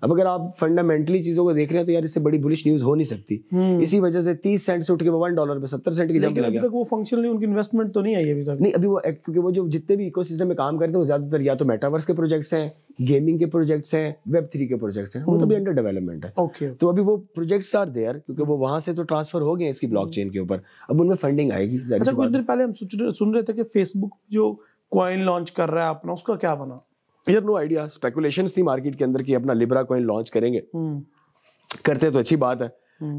अब अगर आप फंडामेंटली चीजों को देख रहे हैं तो यार इससे बड़ी बुलिश न्यूज हो नहीं सकती। इसी वजह से 30 सेंट से उठ के वो $1 पे 70 सेंट की जंप लग गया। अभी तक वो फंक्शनली उनकी इन्वेस्टमेंट तो नहीं आई अभी तक। नहीं, अभी वो क्योंकि वो जो जितने भी इकोसिस्टम में काम करते हैं वो ज्यादातर या तो मेटावर्स के प्रोजेक्ट्स हैं, गेमिंग के प्रोजेक्ट्स हैं, Web3 के प्रोजेक्ट्स हैं, वो तो अभी अंडर डेवलपमेंट है। तो अभी वो प्रोजेक्ट्स आर देयर, क्योंकि वो वहां से तो ट्रांसफर हो गए इसकी ब्लॉकचेन के ऊपर, अब उनमें फंडिंग आएगी। अच्छा, कुछ देर पहले हम सुन रहे थे कि फेसबुक जो कॉइन लॉन्च कर रहा है अपना, उसका क्या बना? यार नो आइडिया, स्पेकुलेशंस थी मार्केट के अंदर कि अपना लिब्रा कॉइन लॉन्च करेंगे। करते तो अच्छी बात है।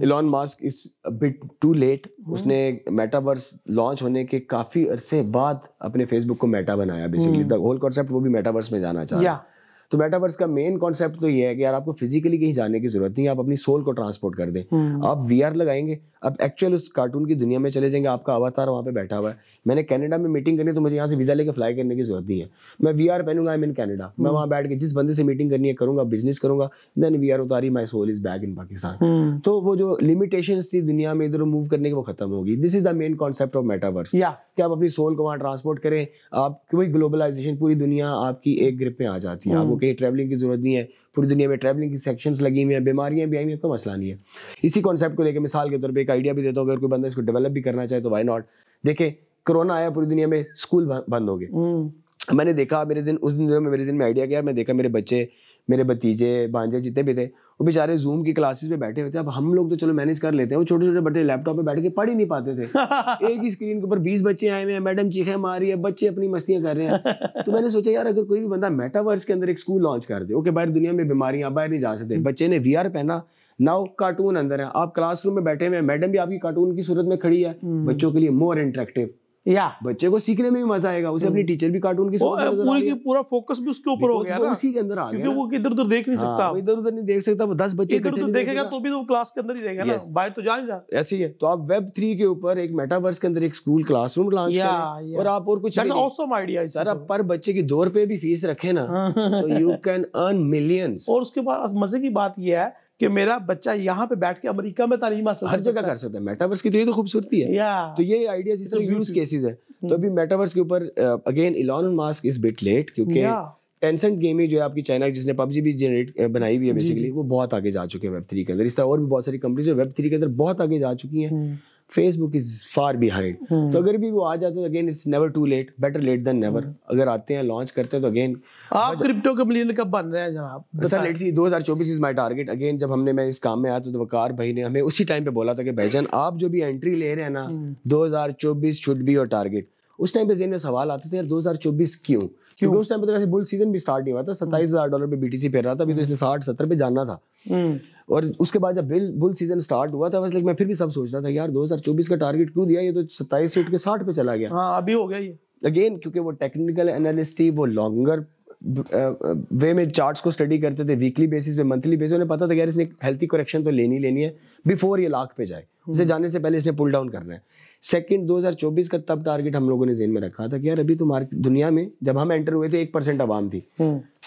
Elon Musk is a bit too late, उसने मेटावर्स लॉन्च होने के काफी अरसे बाद अपने फेसबुक को मेटा बनाया। बेसिकली द होल कॉन्सेप्ट वो भी मेटावर्स में जाना चाह रहा है। तो मेटावर्स का मेन कॉन्सेप्ट तो ये है कि यार आपको फिजिकली कहीं जाने की जरूरत नहीं है, आप अपनी सोल को ट्रांसपोर्ट कर दें। आप VR लगाएंगे, आप एक्चुअल उस कार्टून की दुनिया में चले जाएंगे, आपका अवतार वहाँ पे बैठा हुआ है। मैंने कनाडा में मीटिंग करनी है तो मुझे यहाँ से वीजा लेके फ्लाई करने की जरूरत नहीं है, मैं VR पहनूंगा, आई एम इन कनाडा, मैं वहाँ बैठ के जिस बंदे से मीटिंग करनी है करूंगा, बिजनेस करूंगा, देन VR उतारी, my soul is back in Pakistan. तो वो जो लिमिटेशंस थी दुनिया में इधर मूव करने की, वो खत्म होगी। This is the main concept of metaverse, कि आप अपनी सोल को वहाँ ट्रांसपोर्ट करें। आप वही ग्लोबलाइजेशन, पूरी दुनिया आपकी एक ग्रिप में आ जाती है, आपको कहीं ट्रैवलिंग की जरूरत नहीं है, पूरी दुनिया में ट्रैवलिंग की सेक्शंस लगी हुई हैं, बीमारियां भी आई हुई हैं, कोई मसला नहीं है। इसी कॉन्सेप्ट को लेकर मिसाल के तौर पे एक आइडिया भी देता हूँ, अगर कोई बंदा इसको डेवलप भी करना चाहे तो व्हाई नॉट। देखे कोरोना आया, पूरी दुनिया में स्कूल बंद हो गए। मैंने देखा मेरे दिन में आइडिया किया, मैं देखा मेरे बच्चे, मेरे भतीजे भांजे जितने भी थे, वो बेचारे जूम की क्लासेस में बैठे हुए थे। अब हम लोग तो चलो मैनेज कर लेते हैं, वो छोटे छोटे बच्चे लैपटॉप पे बैठ के पढ़ ही नहीं पाते थे। एक ही स्क्रीन के ऊपर 20 बच्चे आए हुए हैं, मैडम चीखें मारी है, बच्चे अपनी मस्तियां कर रहे हैं। तो मैंने सोचा यार अगर कोई भी बंदा मेटावर्स के अंदर एक स्कूल लॉन्च कर दे, ओके बाहर दुनिया में बीमारियां, बाहर नहीं जा सकते, बच्चे ने VR पहना, नाउ कार्टून अंदर है, आप क्लासरूम में बैठे हुए हैं, मैडम भी आपकी कार्टून की सूरत में खड़ी है, बच्चों के लिए मोर इंटरेक्टिव, या बच्चे को सीखने में भी मजा आएगा, उसे अपनी टीचर भी कार्टून की पूरी की पूरा फोकस भी उसके ऊपर हो गया ना, उसी के अंदर आ गया, क्योंकि वो इधर उधर देख नहीं सकता, इधर उधर नहीं देख सकता, वो 10 बच्चे इधर उधर देखेगा तो भी तो क्लास के अंदर ही रहेगा ना, बाहर तो जा नहीं रहा। ऐसे ही है। तो आप Web3 के ऊपर एक मेटावर्स के अंदर एक स्कूल क्लासरूम लॉन्च करें और आप और कुछ दैट्स ऑसम आइडिया सर, आप पर बच्चे की ₹2 भी फीस रखे ना तो यू कैन अर्न मिलियंस। और उसके बाद मजे की बात यह है कि मेरा बच्चा यहाँ पे बैठ के अमेरिका में तालीम हासिल हर जगह कर सकता है। मेटावर्स की तो ये तो खूबसूरती है। तो ये आइडिया जिस तरह यूज केसेस है। तो अभी मेटावर्स के ऊपर again Elon Musk is bit late, क्योंकि टेंसेंट गेमिंग जो है आपकी चाइना जिसने पबजी भी जनरेट बनाई हुई है बेसिकली, वो बहुत आगे जा चुके हैं Web3 के अंदर। इस तरह और भी बहुत सारी कंपनीज जो Web3 के अंदर बहुत आगे जा चुकी हैं। Facebook is far behind. तो अगर भी वो आ जाते हैं again it's never too late, better late than never. अगर आते हैं लॉन्च करते हैं तो अगेन आप क्रिप्टो का मिलियनर कब बन रहे हैं जनाब? Sir let's see 2024 is my target. Again जब मैं इस काम में आया तो वकार भाई ने हमें उसी टाइम पे बोला था कि भाईजान आप जो भी एंट्री ले रहे हैं ना 2024 शुड बी योर टारगेट। उस टाइम पे ज़हन में सवाल आते थे यार 2024 क्यों? क्योंकि उस टाइम पे तो वैसे बुल सीजन भी स्टार्ट नहीं हुआ था, $27,000 पे BTC पे रहा था, अभी तो इसने 60-70 पे जाना था। और उसके बाद जब बुल सीजन स्टार्ट हुआ था बस मैं फिर भी सब सोच रहा था यार 2024 का टारगेट क्यों दिया, ये तो 27 से उठ के 60 पे चला गया। हाँ अभी हो गया ये अगेन, क्योंकि वो टेक्निकल एनालिस्ट थी, वो लॉन्गर वे में चार्ट्स को स्टडी करते थे, वीकली बेसिस पे, मंथली बेसिस। उन्हें पता था यार इसने हेल्थी करेक्शन तो लेनी है बिफोर ये लाख पे जाए, उसे जाने से पहले इसने पुल डाउन करना है। सेकंड 2024 का तब टारगेट हम लोगों ने ज़हन में रखा था कि यार अभी तो मार्केट दुनिया में जब हम एंटर हुए थे 1% आवाम थी,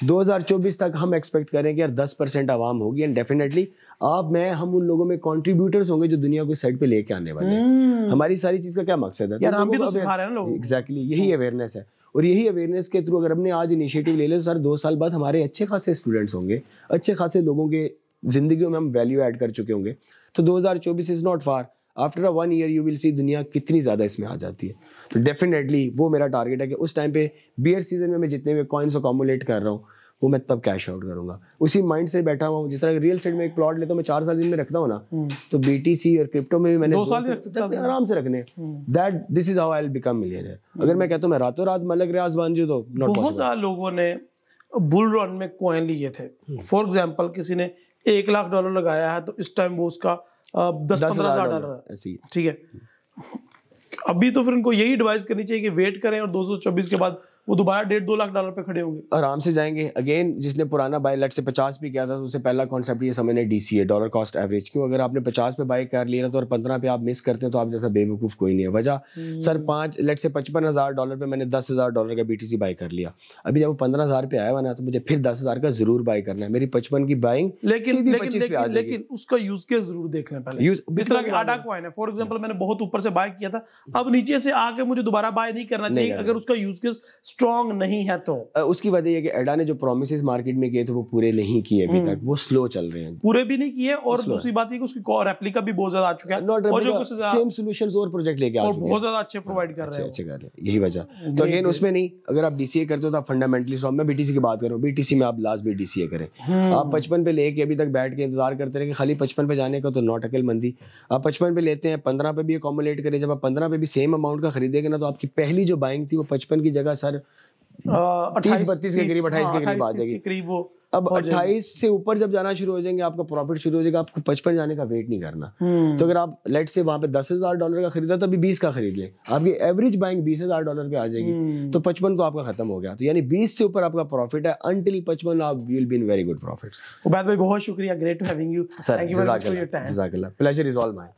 2024 तक हम एक्सपेक्ट करें कि यार 10% आवाम होगी एंड डेफिनेटली हम उन लोगों में कंट्रीब्यूटर्स होंगे जो दुनिया को साइड पे लेके आने वाले हैं। हमारी सारी चीज़ का क्या मकसद है यार, हम भी तो सिखा रहे हैं ना लोगों को। एग्जैक्टली यही अवेयरनेस है। और यही अवेयरनेस के थ्रू अगर हमने आज इनिशिएटिव ले लिया तो सर 2 साल बाद हमारे अच्छे खासे स्टूडेंट्स होंगे, अच्छे खासे लोगों के जिंदगी में हम वैल्यू ऐड कर चुके होंगे। तो 2024 is not far, after 1 year you will see दुनिया कितनी ज़्यादा इसमें आ जाती है। तो डेफिनेटली वो मेरा टारगेट है कि उस टाइम पे बियर सीजन में मैं जितने भी कॉइन्स अकोमुलेट कर रहा हूँ वो मैं तब कैश आउट करूंगा। उसी माइंड से बैठा हुआ हूँ। जिस तरह रियल एस्टेट में एक प्लॉट लेता हूँ मैं 4 साल दिन में रखता हूँ ना, तो BTC और क्रिप्टो में भी मैंने 2 साल रख सकता हूं आराम से रखने। That this is how I will become millionaire. अगर मैं कहता हूँ मैं रातों रात मलक रियाज बन जाऊँ तो नॉट। बहुत सारे लोगों ने बुल रन में कॉइन लिए थे। फॉर एग्जांपल किसी ने $1 लाख लगाया है तो इस टाइम वो उसका 10-15 हज़ार डॉलर, ठीक है। अभी तो फिर उनको यही एडवाइस करनी चाहिए कि वेट करें और 2024 के बाद वो दोबारा $1.5-2 लाख पे खड़े होंगे, आराम से जाएंगे। अगेन जिसने पुराना बाय लेट से 50 पे किया था तो उसे पहला कॉन्सेप्ट ये समझना DCA, डॉलर कॉस्ट एवरेज। क्यों? अगर आपने 50 पे बाय कर लिया तो और 15 पे आप मिस करते हैं तो आप जैसा बेवकूफ़ कोई नहीं है। वजह सर लेट से $55,000 पे मैंने $10,000 का BTC बाय कर लिया। अभी जब वो 15,000 पे आया हुआ ना तो मुझे फिर 10,000 का जरूर बाय करना है। मेरी 55 की बाइंग लेकिन उसका यूज केस जरूर देखना पहले। जिस तरह की आडा कॉइन है फॉर एग्जांपल, मैंने बहुत ऊपर से बाय किया था, अब नीचे से आके मुझे दोबारा बाय नहीं करना चाहिए अगर उसका यूज केस स्ट्रांग नहीं है तो। उसकी वजह ये कि एडा ने जो प्रोमिसेस मार्केट में किए थे वो पूरे नहीं किए अभी तक, वो स्लो चल रहे हैं, पूरे भी नहीं किए। और दूसरी बात है कि उसकी रेप्लिका भी बहुत ज्यादा आ चुका है और जो सेम सॉल्यूशंस और प्रोजेक्ट लेके आ चुके हैं, बहुत ज्यादा अच्छे प्रोवाइड कर रहे हैं, अच्छे कर रहे हैं। यही वजह। तो अगेन उसमें नहीं, अगर आप DCA करते हो तो आप फंडामेंटली स्ट्रांग। मैं BTC की बात कर रहा हूँ, BTC में आप लास्ट भी DCA करें। आप 55 पे लेके अभी तक बैठ के इंतजार करते रहे कि खाली 55 पे जाने का, तो नॉट अकलमंदी। आप 55 पे लेते हैं, 15 पे भी अकोमुलेट करें। जब आप 15 पे भी सेम अमाउंट का खरीदेंगे ना तो आपकी पहली जो बाइंग थी वो 55 की जगह सर 30-32 के करीब, 28 के करीब आ जाएगी। अब 28 से ऊपर जब जाना शुरू हो जाएंगे आपका प्रॉफिट शुरू हो जाएगा। आपको 55 जाने का वेट नहीं करना। तो अगर आप लेट से वहां पे $10,000 का खरीदा तो अभी 20 का खरीद लें, आपकी एवरेज बाइंग $20,000 पे आ जाएगी, तो 55 तो आपका खत्म हो गया। तो यानी 20 से ऊपर आपका प्रॉफिट है। अंटिल 55 आप will be in very good profit. Ubaid भाई बहुत शुक्रिया, great to having you. Thank you very much for your time. जज़ाकल्लाह, pleasure is all mine.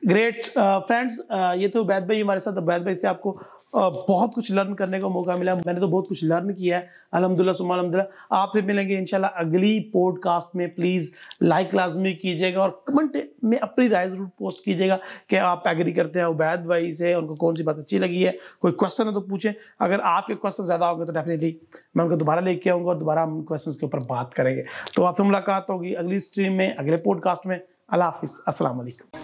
Great friends, ये तो उबैद भाई हमारे साथ। उबैद भाई से आपको बहुत कुछ लर्न करने का मौका मिला। मैंने तो बहुत कुछ लर्न किया है, अल्हम्दुलिल्लाह सुम्मा अल्हम्दुलिल्लाह। आपसे मिलेंगे इंशाल्लाह अगली पॉडकास्ट में। प्लीज़ लाइक लाजमी कीजिएगा और कमेंट में अपनी राय ज़रूर पोस्ट कीजिएगा कि आप एग्री करते हैं उबैद भाई से, उनको कौन सी बात अच्छी लगी है। कोई क्वेश्चन है तो पूछें। अगर आपके क्वेश्चन ज़्यादा होंगे तो डेफिनेटली मैं उनको दोबारा लेके आऊँगा और दोबारा हम क्वेश्चन के ऊपर बात करेंगे। तो आपसे मुलाकात होगी अगली स्ट्रीम में, अगले पॉडकास्ट में। अल्लाह हाफिज़, अस्सलाम वालेकुम।